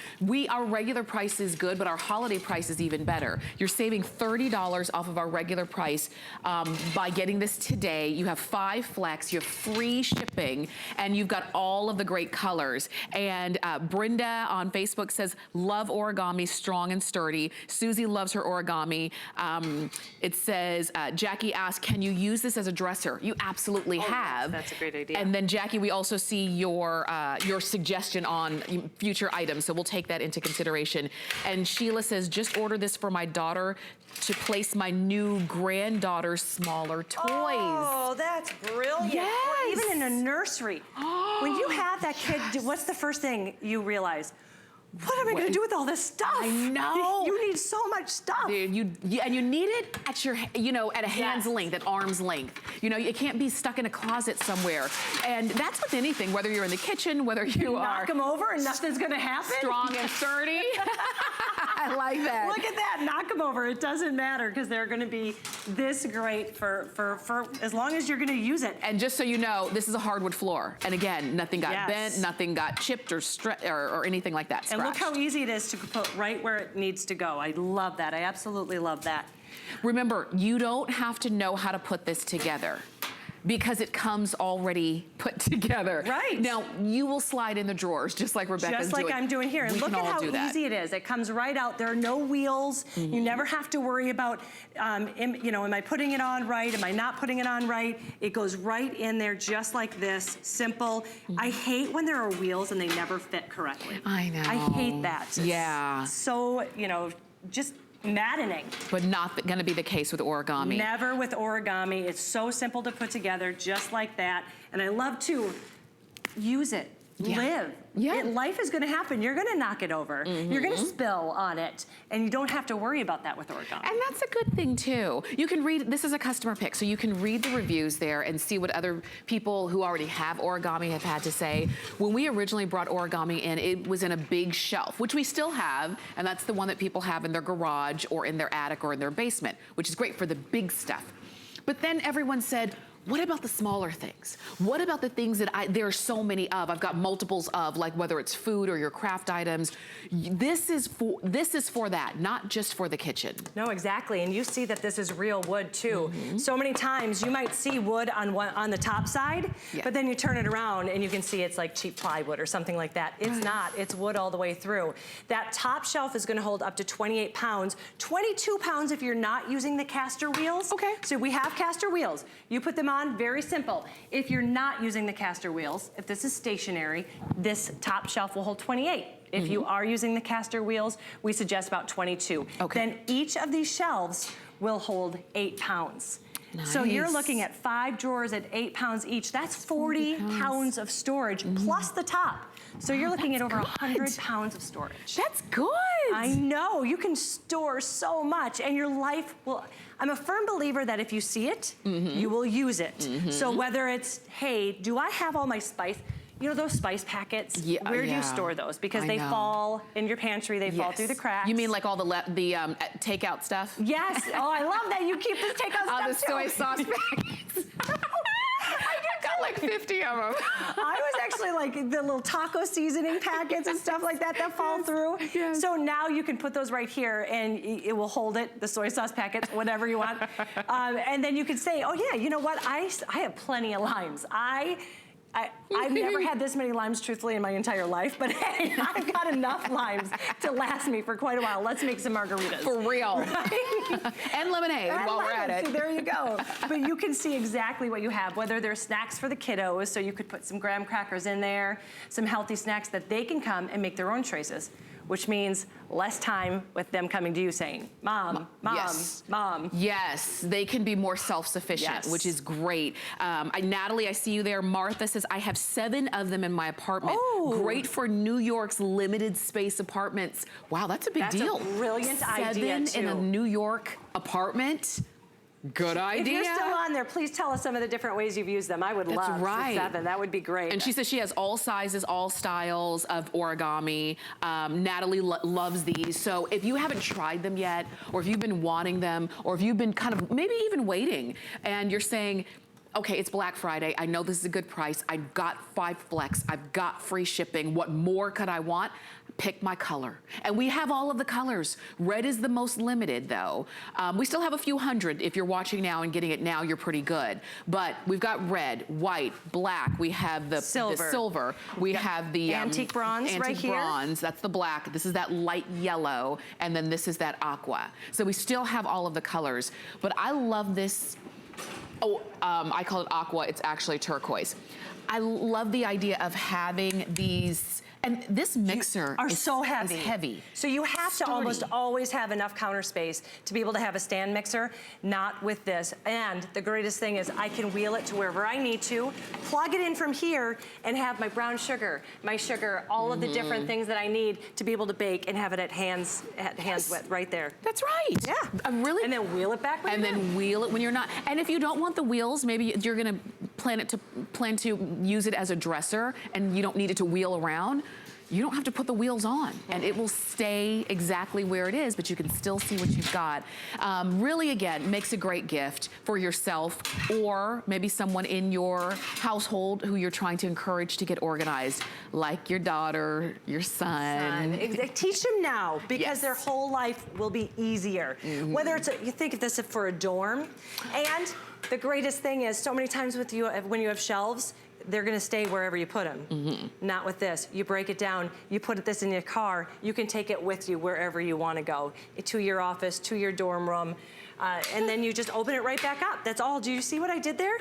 Our regular price is good, but our holiday price is even better. You're saving $30 off of our regular price by getting this today. You have 5 flex, you have free shipping, and you've got all of the great colors. And Brenda on Facebook says, love origami, strong and sturdy. Susie loves her origami. It says, Jackie asked, can you use this as a dresser? You absolutely have. That's a great idea. And then Jackie, we also see your suggestion on future items, so we'll take that into consideration. And Sheila says, just order this for my daughter to place my new granddaughter's smaller toys. Oh, that's brilliant. Yes. Or even in a nursery. When you have that kid, what's the first thing you realize? What am I gonna do with all this stuff? I know. You need so much stuff. Dude, and you need it at your, you know, at a hand's length, at arm's length. You know, it can't be stuck in a closet somewhere. And that's with anything, whether you're in the kitchen, whether you knock them over and nothing's gonna happen. Strong and sturdy. I like that. Look at that, knock them over. It doesn't matter because they're gonna be this great for as long as you're gonna use it. And just so you know, this is a hardwood floor. And again, nothing got bent, nothing got chipped or anything like that. And look how easy it is to put right where it needs to go. I love that. I absolutely love that. Remember, you don't have to know how to put this together because it comes already put together. Right. Now, you will slide in the drawers just like Rebecca's doing. Just like I'm doing here. And look at how easy it is. It comes right out. There are no wheels. You never have to worry about, you know, am I putting it on right? Am I not putting it on right? It goes right in there just like this, simple. I hate when there are wheels and they never fit correctly. I know. I hate that. Yeah. So, you know, just maddening. But not gonna be the case with origami. Never with origami. It's so simple to put together, just like that. And I love to use it, live. Life is gonna happen. You're gonna knock it over. You're gonna spill on it. And you don't have to worry about that with origami. And that's a good thing too. You can read, this is a customer pick, so you can read the reviews there and see what other people who already have origami have had to say. When we originally brought origami in, it was in a big shelf, which we still have, and that's the one that people have in their garage or in their attic or in their basement, which is great for the big stuff. But then everyone said, what about the smaller things? What about the things that there are so many of? I've got multiples of, like whether it's food or your craft items. This is for that, not just for the kitchen. No, exactly. And you see that this is real wood too. So many times you might see wood on the top side, but then you turn it around and you can see it's like cheap plywood or something like that. It's not. It's wood all the way through. That top shelf is going to hold up to 28 pounds, 22 pounds if you're not using the caster wheels. Okay. So we have caster wheels. You put them on, very simple. If you're not using the caster wheels, if this is stationary, this top shelf will hold 28. If you are using the caster wheels, we suggest about 22. Then each of these shelves will hold 8 pounds. Nice. So you're looking at 5 drawers at 8 pounds each. That's 40 pounds of storage plus the top. So you're looking at over 100 pounds of storage. That's good. I know, you can store so much and your life will, I'm a firm believer that if you see it, you will use it. So whether it's, hey, do I have all my spice? You know those spice packets? Yeah, where do you store those? Because they fall in your pantry, they fall through the cracks. You mean like all the takeout stuff? Yes, oh I love that you keep the takeout stuff the soy sauce packets. I got like 50 of them. I was actually like the little taco seasoning packets and stuff like that fall through. Yes. So now you can put those right here and it will hold it, the soy sauce packets, whatever you want. And then you can say, oh yeah, you know what? I have plenty of limes. I've never had this many limes, truthfully, in my entire life, but hey, I've got enough limes to last me for quite a while. Let's make some margaritas. For real. Right? And lemonade while we're at it. So there you go. But you can see exactly what you have, whether they're snacks for the kiddos, so you could put some graham crackers in there, some healthy snacks that they can come and make their own choices, which means less time with them coming to you saying, Mom, Mom, yes. Mom. Yes, they can be more self-sufficient, which is great. Natalie, I see you there. Martha says, I have 7 of them in my apartment. Oh. Great for New York's limited space apartments. Wow, that's a big deal. That's a brilliant idea, too. 7 in a New York apartment. Good idea. If you're still on there, please tell us some of the different ways you've used them. I would love 7. That would be great. And she says she has all sizes, all styles of origami. Natalie loves these. So if you haven't tried them yet, or if you've been wanting them, or if you've been kind of maybe even waiting, and you're saying, okay, it's Black Friday. I know this is a good price. I've got 5 flex. I've got free shipping. What more could I want? Pick my color. And we have all of the colors. Red is the most limited though. We still have a few hundred. If you're watching now and getting it now, you're pretty good. But we've got red, white, black. We have the silver. We have the antique bronze right here. Bronze, that's the black. This is that light yellow. And then this is that aqua. So we still have all of the colors. But I love this. I call it aqua. It's actually turquoise. I love the idea of having these. And this mixer is so heavy. So you have to almost always have enough counter space to be able to have a stand mixer, not with this. And the greatest thing is I can wheel it to wherever I need to, plug it in from here, and have my brown sugar, my sugar, all of the different things that I need to be able to bake and have it at hands width right there. That's right. Yeah. And then wheel it back. And then wheel it when you're not. And if you don't want the wheels, maybe you're gonna plan to use it as a dresser and you don't need it to wheel around. You don't have to put the wheels on and it will stay exactly where it is, but you can still see what you've got. Really, again, makes a great gift for yourself or maybe someone in your household who you're trying to encourage to get organized, like your daughter, your son. Teach them now because their whole life will be easier. Whether it's, you think of this for a dorm, and the greatest thing is so many times with you, when you have shelves, they're gonna stay wherever you put them. Not with this. You break it down, you put this in your car, you can take it with you wherever you wanna go. To your office, to your dorm room, and then you just open it right back up. That's all. Do you see what I did there?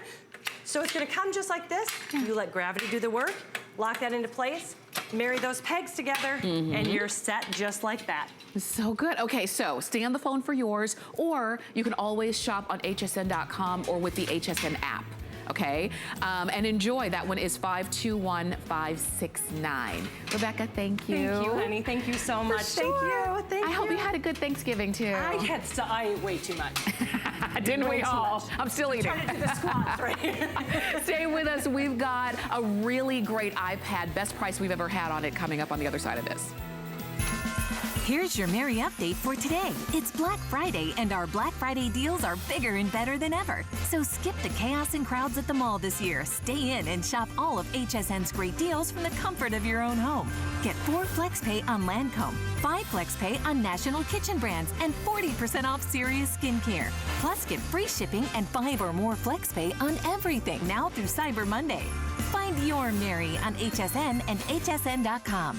So it's gonna come just like this. You let gravity do the work, lock that into place, marry those pegs together, and you're set just like that. So good. Okay, so stay on the phone for yours, or you can always shop on hsn.com or with the HSN app. Okay, and enjoy. That one is 521569. Rebecca, thank you. Thank you, honey. Thank you so much. Thank you. Thank you. I hope you had a good Thanksgiving too. I ate way too much. Didn't we all? I'm still eating. Trying to do the squats, right? Stay with us. We've got a really great iPad, best price we've ever had on it, coming up on the other side of this. Here's your Merry update for today. It's Black Friday, and our Black Friday deals are bigger and better than ever. So skip the chaos and crowds at the mall this year. Stay in and shop all of HSN's great deals from the comfort of your own home. Get 4 FlexPay on Lancome, 5 FlexPay on National Kitchen brands, and 40% off Serious Skincare. Plus, get free shipping and 5 or more FlexPay on everything now through Cyber Monday. Find your Merry on HSN and hsn.com.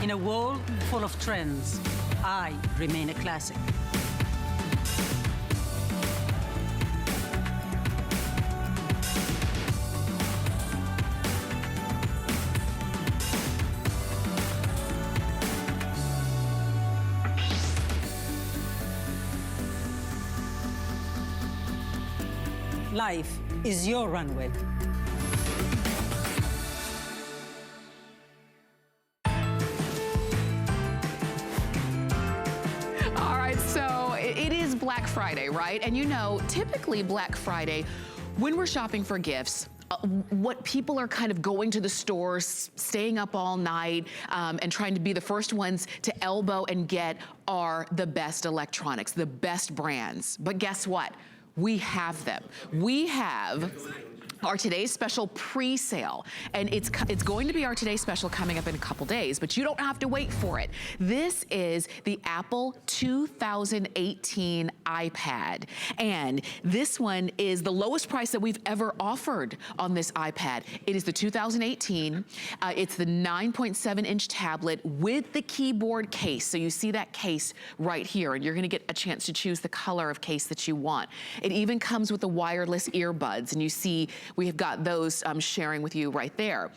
In a world full of trends, I remain a classic. Life is your runway. All right, so it is Black Friday, right? And you know, typically Black Friday, when we're shopping for gifts, what people are kind of going to the stores, staying up all night, and trying to be the first ones to elbow and get are the best electronics, the best brands. But guess what? We have them. We have our today's special pre-sale, and it's going to be our today's special coming up in a couple days, but you don't have to wait for it. This is the Apple 2018 iPad, and this one is the lowest price that we've ever offered on this iPad. It is the 2018. It's the 9.7-inch tablet with the keyboard case. So you see that case right here, and you're gonna get a chance to choose the color of case that you want. It even comes with the wireless earbuds, and you see we have got those sharing with you right there.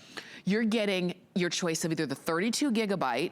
You're getting your choice of either the 32 gigabyte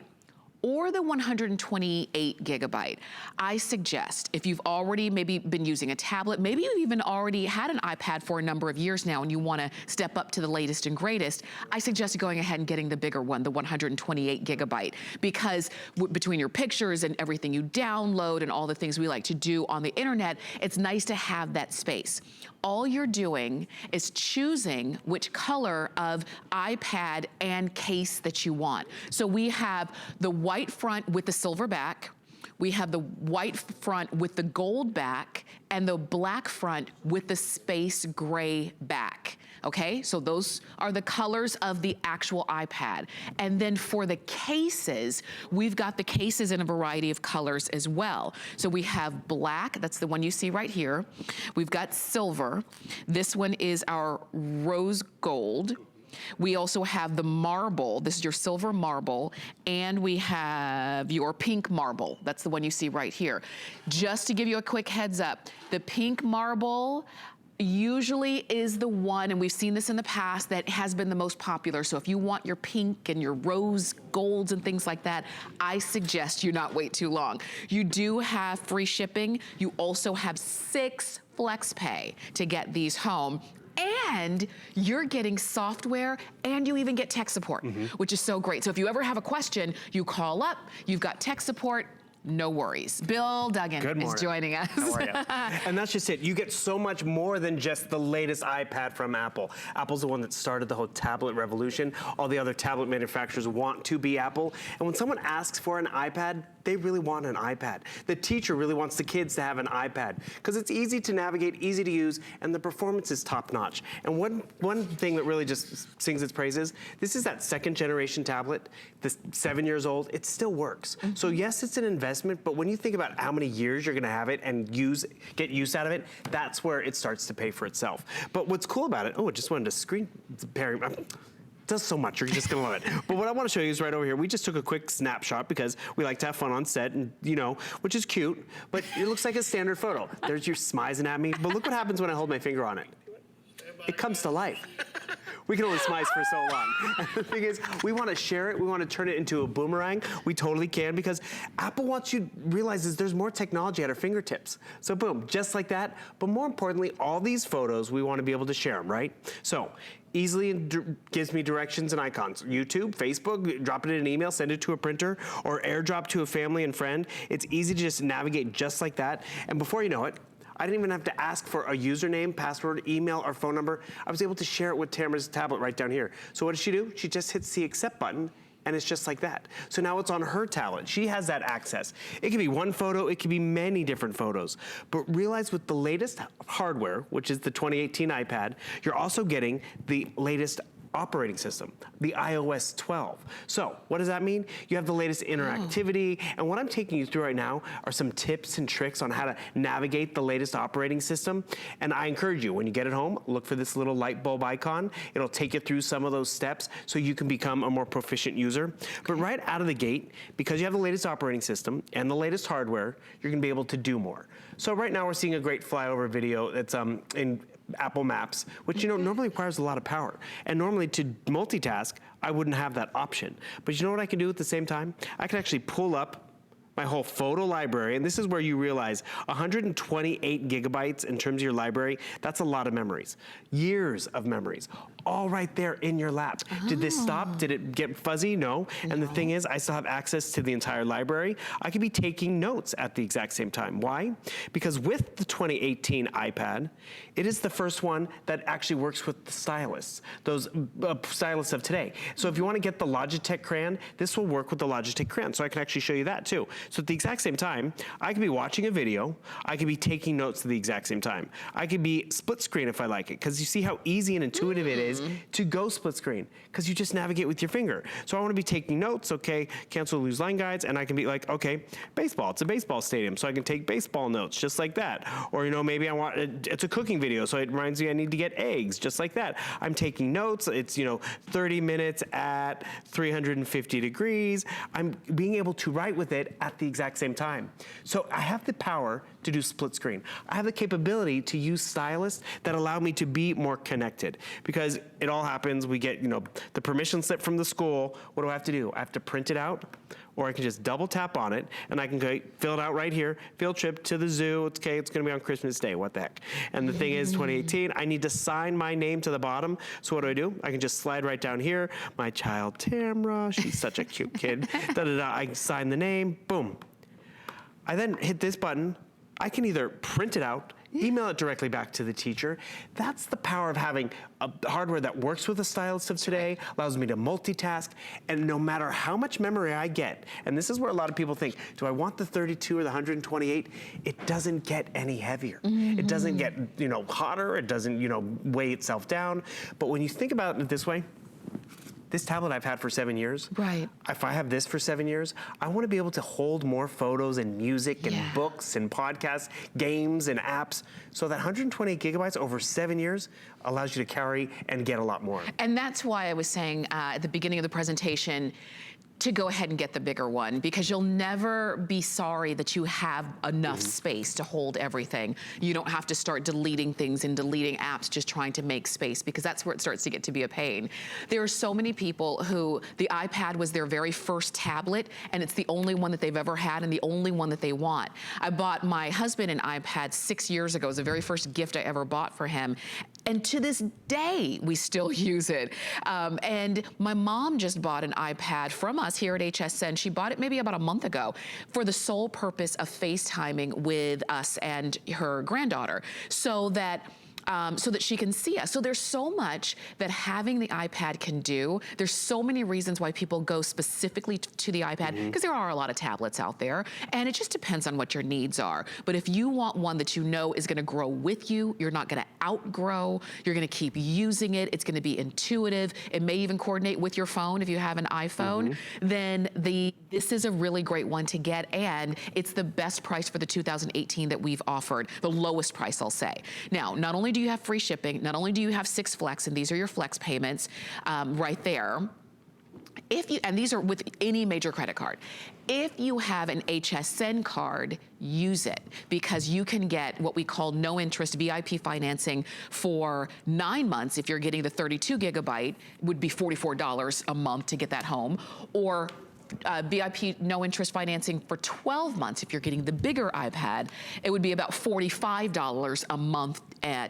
or the 128 gigabyte. I suggest if you've already maybe been using a tablet, maybe you've even already had an iPad for a number of years now and you wanna step up to the latest and greatest, I suggest going ahead and getting the bigger one, the 128 gigabyte, because between your pictures and everything you download and all the things we like to do on the internet, it's nice to have that space. All you're doing is choosing which color of iPad and case that you want. So we have the white front with the silver back, we have the white front with the gold back, and the black front with the space gray back. Okay, so those are the colors of the actual iPad. And then for the cases, we've got the cases in a variety of colors as well. So we have black, that's the one you see right here. We've got silver. This one is our rose gold. We also have the marble, this is your silver marble, and we have your pink marble. That's the one you see right here. Just to give you a quick heads up, the pink marble usually is the one, and we've seen this in the past, that has been the most popular. So if you want your pink and your rose golds and things like that, I suggest you not wait too long. You do have free shipping. You also have 6 flex pay to get these home. And you're getting software, and you even get tech support, which is so great. So if you ever have a question, you call up, you've got tech support, no worries. Bill Duggan is joining us. How are you? And that's just it. You get so much more than just the latest iPad from Apple. Apple's the one that started the whole tablet revolution. All the other tablet manufacturers want to be Apple. And when someone asks for an iPad, they really want an iPad. The teacher really wants the kids to have an iPad because it's easy to navigate, easy to use, and the performance is top notch. And one thing that really just sings its praises, this is that 2nd generation tablet, this 7 years old, it still works. So yes, it's an investment, but when you think about how many years you're gonna have it and get use out of it, that's where it starts to pay for itself. But what's cool about it, I just wanted to screen pair. Does so much, you're just gonna love it. But what I wanna show you is right over here. We just took a quick snapshot because we like to have fun on set, and which is cute, but it looks like a standard photo. There's you smizing at me, but look what happens when I hold my finger on it. It comes to life. We can only smize for so long. And the thing is, we want to share it. We want to turn it into a boomerang. We totally can, because Apple wants you to realize there's more technology at our fingertips. So boom, just like that. But more importantly, all these photos, we want to be able to share them, right? So easily gives me directions and icons. YouTube, Facebook, drop it in an email, send it to a printer, or AirDrop to a family and friend. It's easy to just navigate just like that. And before you know it, I didn't even have to ask for a username, password, email, or phone number. I was able to share it with Tamara's tablet right down here. So what does she do? She just hits the accept button, and it's just like that. So now it's on her tablet. She has that access. It can be one photo, it can be many different photos. But realize with the latest hardware, which is the 2018 iPad, you're also getting the latest operating system, the iOS 12. So what does that mean? You have the latest interactivity, and what I'm taking you through right now are some tips and tricks on how to navigate the latest operating system. And I encourage you, when you get it home, look for this little light bulb icon. It'll take you through some of those steps so you can become a more proficient user. But right out of the gate, because you have the latest operating system and the latest hardware, you're gonna be able to do more. So right now we're seeing a great flyover video that's in Apple Maps, which normally requires a lot of power. And normally to multitask, I wouldn't have that option. But you know what I can do at the same time? I can actually pull up my whole photo library, and this is where you realize 128 gigabytes in terms of your library, that's a lot of memories. Years of memories, all right there in your lap. Did this stop? Did it get fuzzy? No. And the thing is, I still have access to the entire library. I could be taking notes at the exact same time. Why? Because with the 2018 iPad, it is the first one that actually works with the styluses, those styluses of today. So if you want to get the Logitech crayon, this will work with the Logitech crayon. So I can actually show you that too. So at the exact same time, I could be watching a video, I could be taking notes at the exact same time. I could be split screen if I like it, because you see how easy and intuitive it is to go split screen, because you just navigate with your finger. So I want to be taking notes, okay, cancel lose line guides, and I can be like, okay, baseball, it's a baseball stadium, so I can take baseball notes just like that. Or, you know, maybe I want, it's a cooking video, so it reminds me I need to get eggs, just like that. I'm taking notes, it's, you know, 30 minutes at 350 degrees. I'm being able to write with it at the exact same time. So I have the power to do split screen. I have the capability to use stylus that allow me to be more connected, because it all happens, we get, you know, the permission slip from the school. What do I have to do? I have to print it out, or I can just double tap on it and I can go fill it out right here. Field trip to the zoo. It's okay, it's gonna be on Christmas Day, what the heck. And the thing is, 2018, I need to sign my name to the bottom. So what do? I can just slide right down here. My child, Tamra, she's such a cute kid. Da-da-da, I sign the name, boom. I then hit this button. I can either print it out, email it directly back to the teacher. That's the power of having a hardware that works with the stylus of today, allows me to multitask, and no matter how much memory I get, and this is where a lot of people think, do I want the 32 or the 128? It doesn't get any heavier. It doesn't get, you know, hotter, it doesn't, you know, weigh itself down. But when you think about it this way, this tablet I've had for 7 years. Right. If I have this for 7 years, I want to be able to hold more photos and music and books and podcasts, games and apps. So that 128 gigabytes over 7 years allows you to carry and get a lot more. And that's why I was saying at the beginning of the presentation, to go ahead and get the bigger one, because you'll never be sorry that you have enough space to hold everything. You don't have to start deleting things and deleting apps just trying to make space, because that's where it starts to get to be a pain. There are so many people who the iPad was their very first tablet, and it's the only one that they've ever had and the only one that they want. I bought my husband an iPad 6 years ago. It was the very first gift I ever bought for him. And to this day, we still use it. And my mom just bought an iPad from us here at HSN. She bought it maybe about a month ago for the sole purpose of FaceTiming with us and her granddaughter, so that she can see us. So there's so much that having the iPad can do. There's so many reasons why people go specifically to the iPad, because there are a lot of tablets out there, and it just depends on what your needs are. But if you want one that you know is gonna grow with you, you're not gonna outgrow, you're gonna keep using it, it's gonna be intuitive, it may even coordinate with your phone if you have an iPhone, then this is a really great one to get, and it's the best price for the 2018 that we've offered, the lowest price, I'll say. Now, not only do you have free shipping, not only do you have 6 flex, and these are your flex payments right there. And these are with any major credit card. If you have an HSN card, use it, because you can get what we call no interest VIP financing for 9 months. If you're getting the 32 gigabyte, would be $44 a month to get that home, or VIP no interest financing for 12 months. If you're getting the bigger iPad, it would be about $45 a month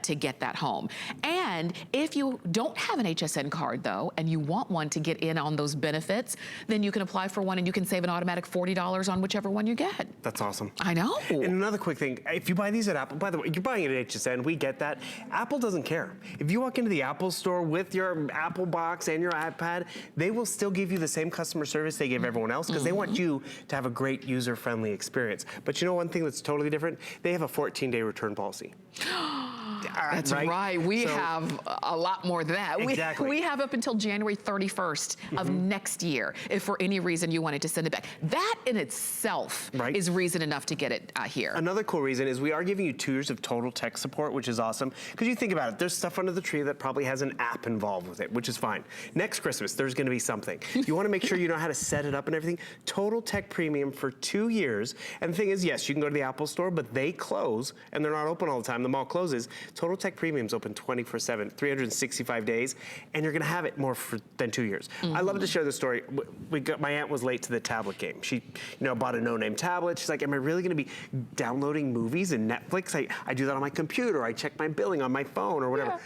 to get that home. And if you don't have an HSN card though, and you want one to get in on those benefits, then you can apply for one and you can save an automatic $40 on whichever one you get. That's awesome. I know. And another quick thing, if you buy these at Apple, by the way, you're buying it at HSN, we get that. Apple doesn't care. If you walk into the Apple store with your Apple box and your iPad, they will still give you the same customer service they give everyone else, because they want you to have a great user-friendly experience. But you know one thing that's totally different? They have a 14-day return policy. That's right. We have a lot more than that. Exactly. We have up until January 31st of next year, if for any reason you wanted to send it back. That in itself is reason enough to get it here. Another cool reason is we are giving you 2 years of total tech support, which is awesome. Because you think about it, there's stuff under the tree that probably has an app involved with it, which is fine. Next Christmas, there's gonna be something. You wanna make sure you know how to set it up and everything. Total Tech Premium for 2 years. And the thing is, yes, you can go to the Apple store, but they close, and they're not open all the time. The mall closes. Total Tech Premium's open 24/7, 365 days, and you're gonna have it more than 2 years. I love to share this story. My aunt was late to the tablet game. She, bought a no-name tablet. She's like, am I really gonna be downloading movies and Netflix? I do that on my computer. I check my billing on my phone or whatever. Yeah.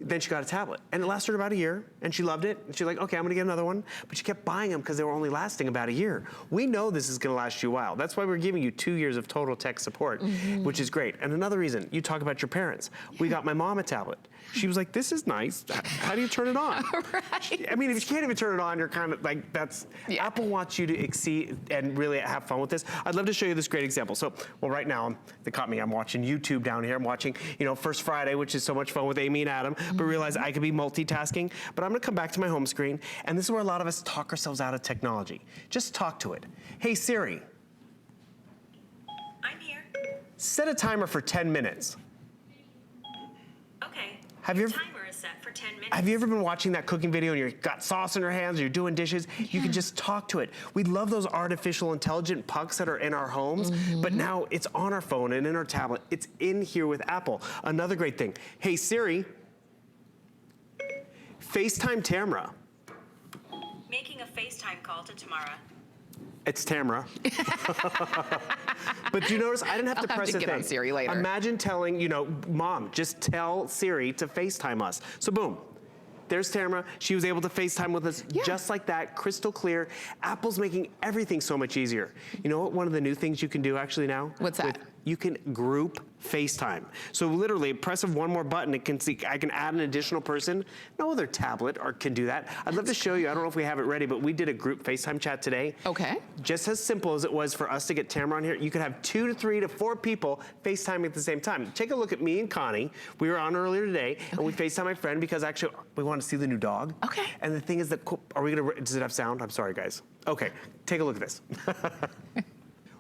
Then she got a tablet, and it lasted her about a year, and she loved it. And she's like, okay, I'm gonna get another one. But she kept buying them because they were only lasting about a year. We know this is gonna last you a while. That's why we're giving you 2 years of Total Tech support, which is great. And another reason, you talk about your parents. We got my mom a tablet. She was like, this is nice. How do you turn it on? Right. I mean, if you can't even turn it on, you're kind of like, Apple wants you to exceed and really have fun with this. I'd love to show you this great example. So, well, right now, they caught me, I'm watching YouTube down here. I'm watching, First Friday, which is so much fun with Amy and Adam, but realize I could be multitasking. But I'm gonna come back to my home screen, and this is where a lot of us talk ourselves out of technology. Just talk to it. Hey, Siri. I'm here. Set a timer for 10 minutes. Okay. Timer is set for 10 minutes. Have you ever been watching that cooking video and you've got sauce in your hands, or you're doing dishes? Yeah. You can just talk to it. We love those artificial intelligent pucks that are in our homes, but now it's on our phone and in our tablet. It's in here with Apple. Another great thing. Hey, Siri, FaceTime Tamara. Making a FaceTime call to Tamara. It's Tamara. But do you notice I didn't have to press a thing. On Siri later. Imagine telling, Mom, just tell Siri to FaceTime us. So boom. There's Tamara. She was able to FaceTime with us just like that, crystal clear. Apple's making everything so much easier. You know what one of the new things you can do actually now? What's that? You can group FaceTime. So literally, press of one more button, I can add an additional person. No other tablet can do that. I'd love to show you, I don't know if we have it ready, but we did a group FaceTime chat today. Okay. Just as simple as it was for us to get Tamara on here, you could have 2 to 3 to 4 people FaceTiming at the same time. Take a look at me and Connie. We were on earlier today, and we FaceTime my friend because actually we want to see the new dog. Okay. And the thing is that, does it have sound? I'm sorry, guys. Okay, take a look at this.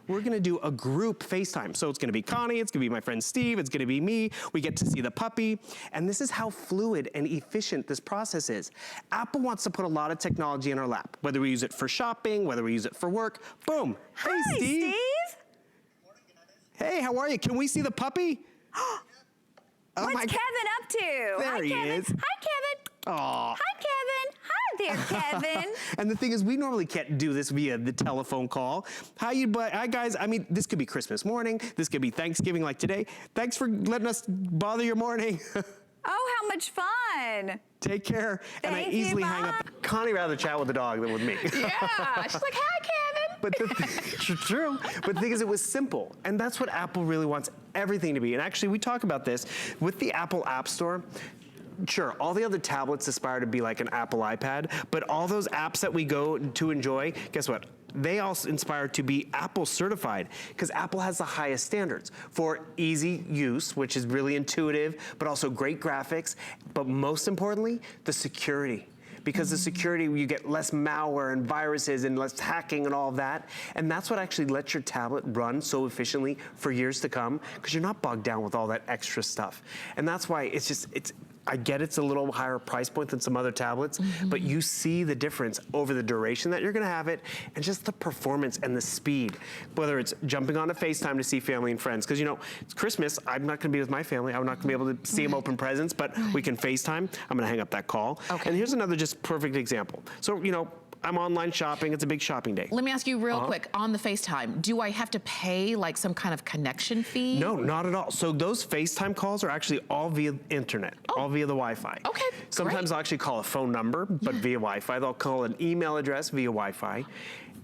We're gonna do a group FaceTime. So it's gonna be Connie, it's gonna be my friend Steve, it's gonna be me. We get to see the puppy. And this is how fluid and efficient this process is. Apple wants to put a lot of technology in our lap, whether we use it for shopping, whether we use it for work. Boom. Hi, hey, Steve. Hey, how are you? Can we see the puppy? What's Kevin up to? There he is. Hi, Kevin. Aw. Hi, Kevin. Hi there, Kevin. And the thing is, we normally can't do this via the telephone call. Hi, guys. I mean, this could be Christmas morning. This could be Thanksgiving like today. Thanks for letting us bother your morning. Oh, how much fun. Take care. And I easily hang up. Connie rather chat with the dog than with me. Yeah. She's like, hi, Kevin. But true. But the thing is, it was simple. And that's what Apple really wants everything to be. And actually, we talk about this with the Apple App Store. Sure, all the other tablets aspire to be like an Apple iPad, but all those apps that we go to enjoy, guess what? They also inspire to be Apple certified, because Apple has the highest standards for easy use, which is really intuitive, but also great graphics, but most importantly, the security. Because the security, you get less malware and viruses and less hacking and all of that. And that's what actually lets your tablet run so efficiently for years to come, because you're not bogged down with all that extra stuff. And that's why I get it's a little higher price point than some other tablets, but you see the difference over the duration that you're gonna have it, and just the performance and the speed. Whether it's jumping on a FaceTime to see family and friends, because it's Christmas, I'm not gonna be with my family, I'm not gonna be able to see them open presents, but we can FaceTime. I'm gonna hang up that call. Okay. And here's another just perfect example. So, I'm online shopping, it's a big shopping day. Let me ask you real quick, on the FaceTime, do I have to pay like some kind of connection fee? No, not at all. So those FaceTime calls are actually all via internet, all via the Wi-Fi. Okay, Sometimes great. I'll actually call a phone number, but via Wi-Fi. They'll call an email address via Wi-Fi.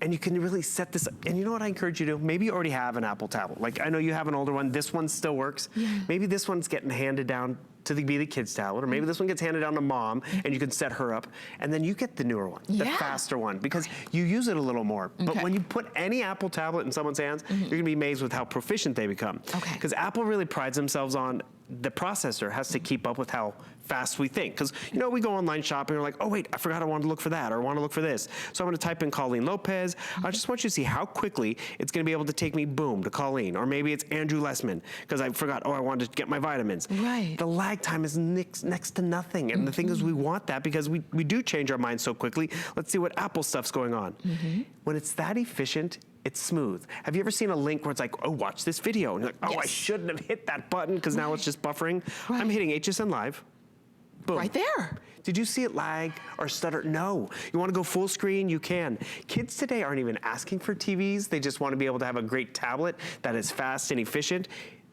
And you can really set this up. And you know what I encourage you to do? Maybe you already have an Apple tablet. Like, I know you have an older one. This one still works. Yeah. Maybe this one's getting handed down to be the kid's tablet, or maybe this one gets handed down to mom, and you can set her up, and then you get the newer one, the faster one, because you use it a little more. But when you put any Apple tablet in someone's hands, you're gonna be amazed with how proficient they become. Because Apple really prides themselves on the processor has to keep up with how fast we think. Because, we go online shopping, we're like, oh wait, I forgot I wanted to look for that, or I want to look for this. So I'm gonna type in Colleen Lopez. I just want you to see how quickly it's gonna be able to take me, boom, to Colleen. Or maybe it's Andrew Lessman, because I forgot, I wanted to get my vitamins. Right. The lag time is next to nothing. And the thing is, we want that because we do change our minds so quickly. Let's see what Apple stuff's going on. When it's that efficient, it's smooth. Have you ever seen a link where it's like, oh, watch this video, and you're like, oh, I shouldn't have hit that button because now it's just buffering? I'm hitting HSN Live. Boom. Right there. Did you see it lag or stutter? No. You want to go full screen? You can. Kids today aren't even asking for TVs. They just want to be able to have a great tablet that is fast and efficient.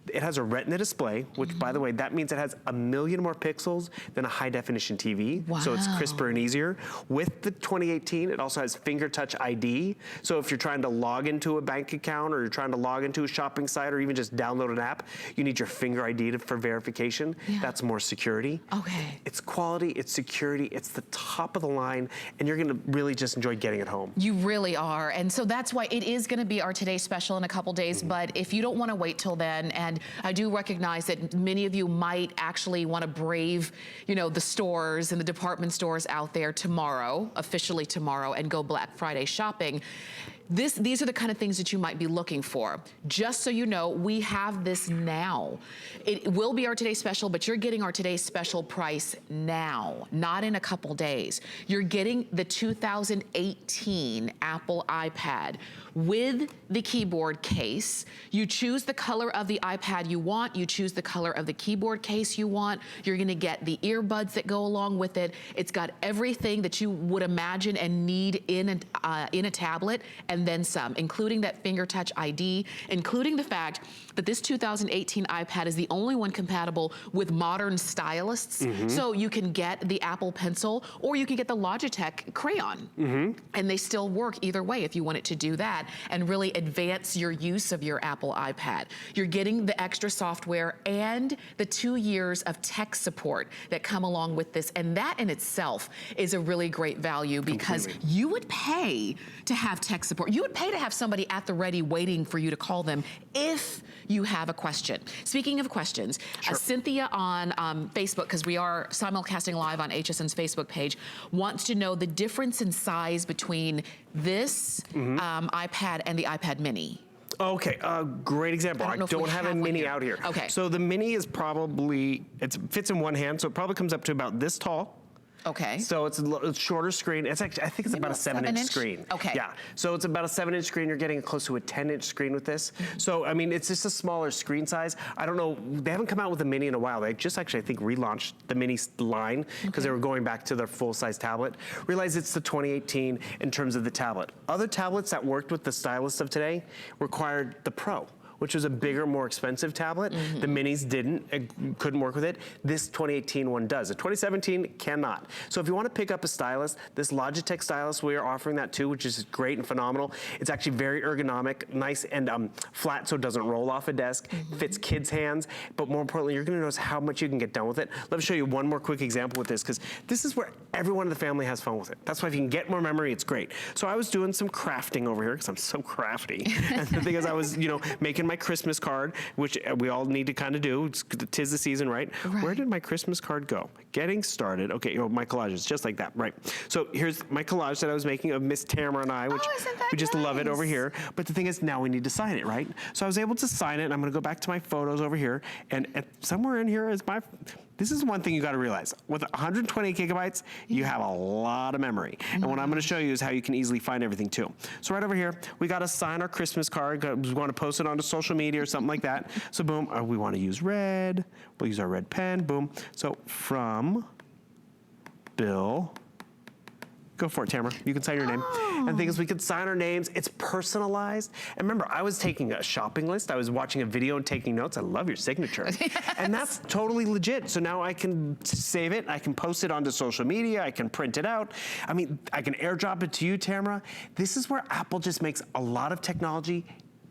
It has a retina display, which by the way, that means it has 1 million more pixels than a high definition TV. Wow. So it's crisper and easier. With the 2018, it also has finger touch ID. So if you're trying to log into a bank account or you're trying to log into a shopping site or even just download an app, you need your finger ID for verification. Yeah. That's more security. Okay. It's quality, it's security, it's the top of the line, and you're gonna really just enjoy getting it home. You really are. And so that's why it is gonna be our Today Special in a couple days, but if you don't wanna wait till then, and I do recognize that many of you might actually wanna brave, you know, the stores and the department stores out there tomorrow, officially tomorrow, and go Black Friday shopping. These are the kind of things that you might be looking for. Just so you know, we have this now. It will be our Today Special, but you're getting our Today Special price now, not in a couple days. You're getting the 2018 Apple iPad with the keyboard case. You choose the color of the iPad you want. You choose the color of the keyboard case you want. You're gonna get the earbuds that go along with it. It's got everything that you would imagine and need in a tablet, and then some, including that finger touch ID, including the fact that this 2018 iPad is the only one compatible with modern stylusts. So you can get the Apple Pencil or you can get the Logitech Crayon. And they still work either way if you want it to do that and really advance your use of your Apple iPad. You're getting the extra software and the 2 years of tech support that come along with this. And that in itself is a really great value because you would pay to have tech support. You would pay to have somebody at the ready waiting for you to call them if you have a question. Speaking of questions, Cynthia on Facebook, because we are simulcasting live on HSN's Facebook page, wants to know the difference in size between this iPad and the iPad mini. Okay, great example. I don't have a mini out here. Okay. So the mini is probably, it fits in one hand, so it probably comes up to about this tall. Okay. So it's a shorter screen. It's actually, I think it's about a 7-inch screen. Okay. Yeah. So it's about a 7-inch screen. You're getting close to a 10-inch screen with this. So, I mean, it's just a smaller screen size. I don't know, they haven't come out with a mini in a while. They just actually, I think, relaunched the mini line because they were going back to their full-size tablet. Realize it's the 2018 in terms of the tablet. Other tablets that worked with the stylus of today required the Pro, which was a bigger, more expensive tablet. The minis didn't, couldn't work with it. This 2018 one does. The 2017 cannot. So if you want to pick up a stylus, this Logitech stylus, we are offering that too, which is great and phenomenal. It's actually very ergonomic, nice and flat so it doesn't roll off a desk, fits kids' hands, but more importantly, you're gonna notice how much you can get done with it. Let me show you one more quick example with this, because this is where everyone in the family has fun with it. That's why if you can get more memory, it's great. So I was doing some crafting over here, because I'm so crafty. And the thing is, I was, you know, making my Christmas card, which we all need to kind of do. It's 'tis the season, right? Where did my Christmas card go? Getting started. Okay, my collages, just like that, right? So here's my collage that I was making of Miss Tamara and I, which we just love it over here. But the thing is, now we need to sign it, right? So I was able to sign it, and I'm gonna go back to my photos over here, and somewhere in here is my, this is one thing you gotta realize. With 128 gigabytes, you have a lot of memory. And what I'm gonna show you is how you can easily find everything too. So right over here, we gotta sign our Christmas card. We wanna post it onto social media or something like that. So boom, we wanna use red. We'll use our red pen, boom. So from Bill, go for it, Tamara. You can sign your name. And the thing is, we can sign our names. It's personalized. And remember, I was taking a shopping list. I was watching a video and taking notes. I love your signature. And that's totally legit. So now I can save it. I can post it onto social media. I can print it out. I mean, I can airdrop it to you, Tamara. This is where Apple just makes a lot of technology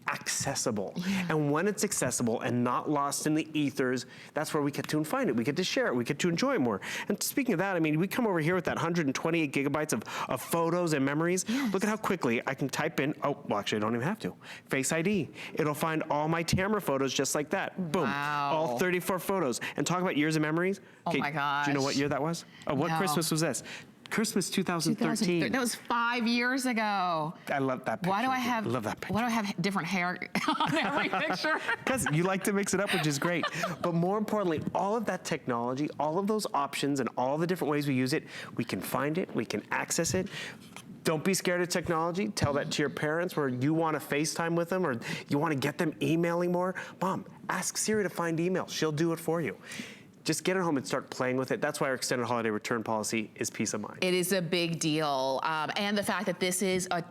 accessible. And when it's accessible and not lost in the ethers, that's where we get to find it. We get to share it. We get to enjoy it more. And speaking of that, I mean, we come over here with that 128 gigabytes of photos and memories. Look at how quickly I can type in, oh, well, actually, I don't even have to. Face ID. It'll find all my Tamara photos just like that. Boom. All 34 photos. And talk about years of memories. Oh my gosh. Do you know what year that was? Oh, what Christmas was this? Christmas 2013. That was 5 years ago. I love that picture. Why do I have, love that picture. Why do I have different hair on every picture? Because you like to mix it up, which is great. But more importantly, all of that technology, all of those options and all the different ways we use it, we can find it, we can access it. Don't be scared of technology. Tell that to your parents, where you want to FaceTime with them or you want to get them emailing more. Mom, ask Siri to find email. She'll do it for you. Just get it home and start playing with it. That's why our extended holiday return policy is peace of mind. It is a big deal. And the fact that this is a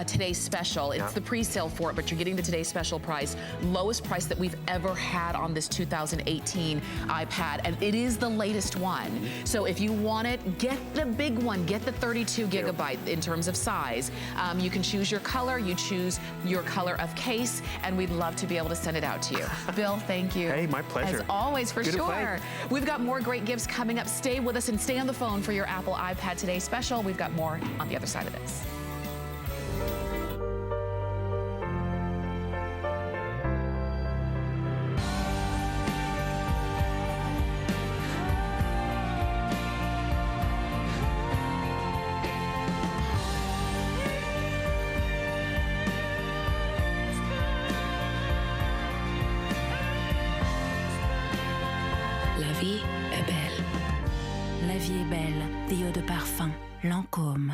today's special. It's the pre-sale for it, but you're getting the today's special price. Lowest price that we've ever had on this 2018 iPad. And it is the latest one. So if you want it, get the big one. Get the 32 gigabyte in terms of size. You can choose your color. You choose your color of case. And we'd love to be able to send it out to you. Bill, thank you. Hey, my pleasure. As always, for Good to sure. play. We've got more great gifts coming up. Stay with us and stay on the phone for your Apple iPad Today special. We've got more on the other side of this. La vie est belle. La vie est belle, the eau de parfum, Lancôme.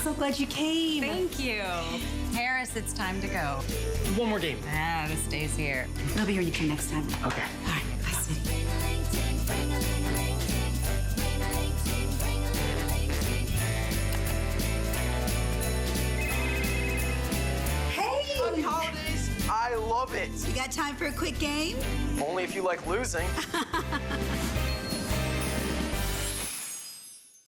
So glad you came. Thank you. Harris, it's time to go. One more game. Ah, this stays here. I'll be here when you come next time. Okay. All right, bye, sweetie. Happy holidays! I love it. You got time for a quick game? Only if you like losing.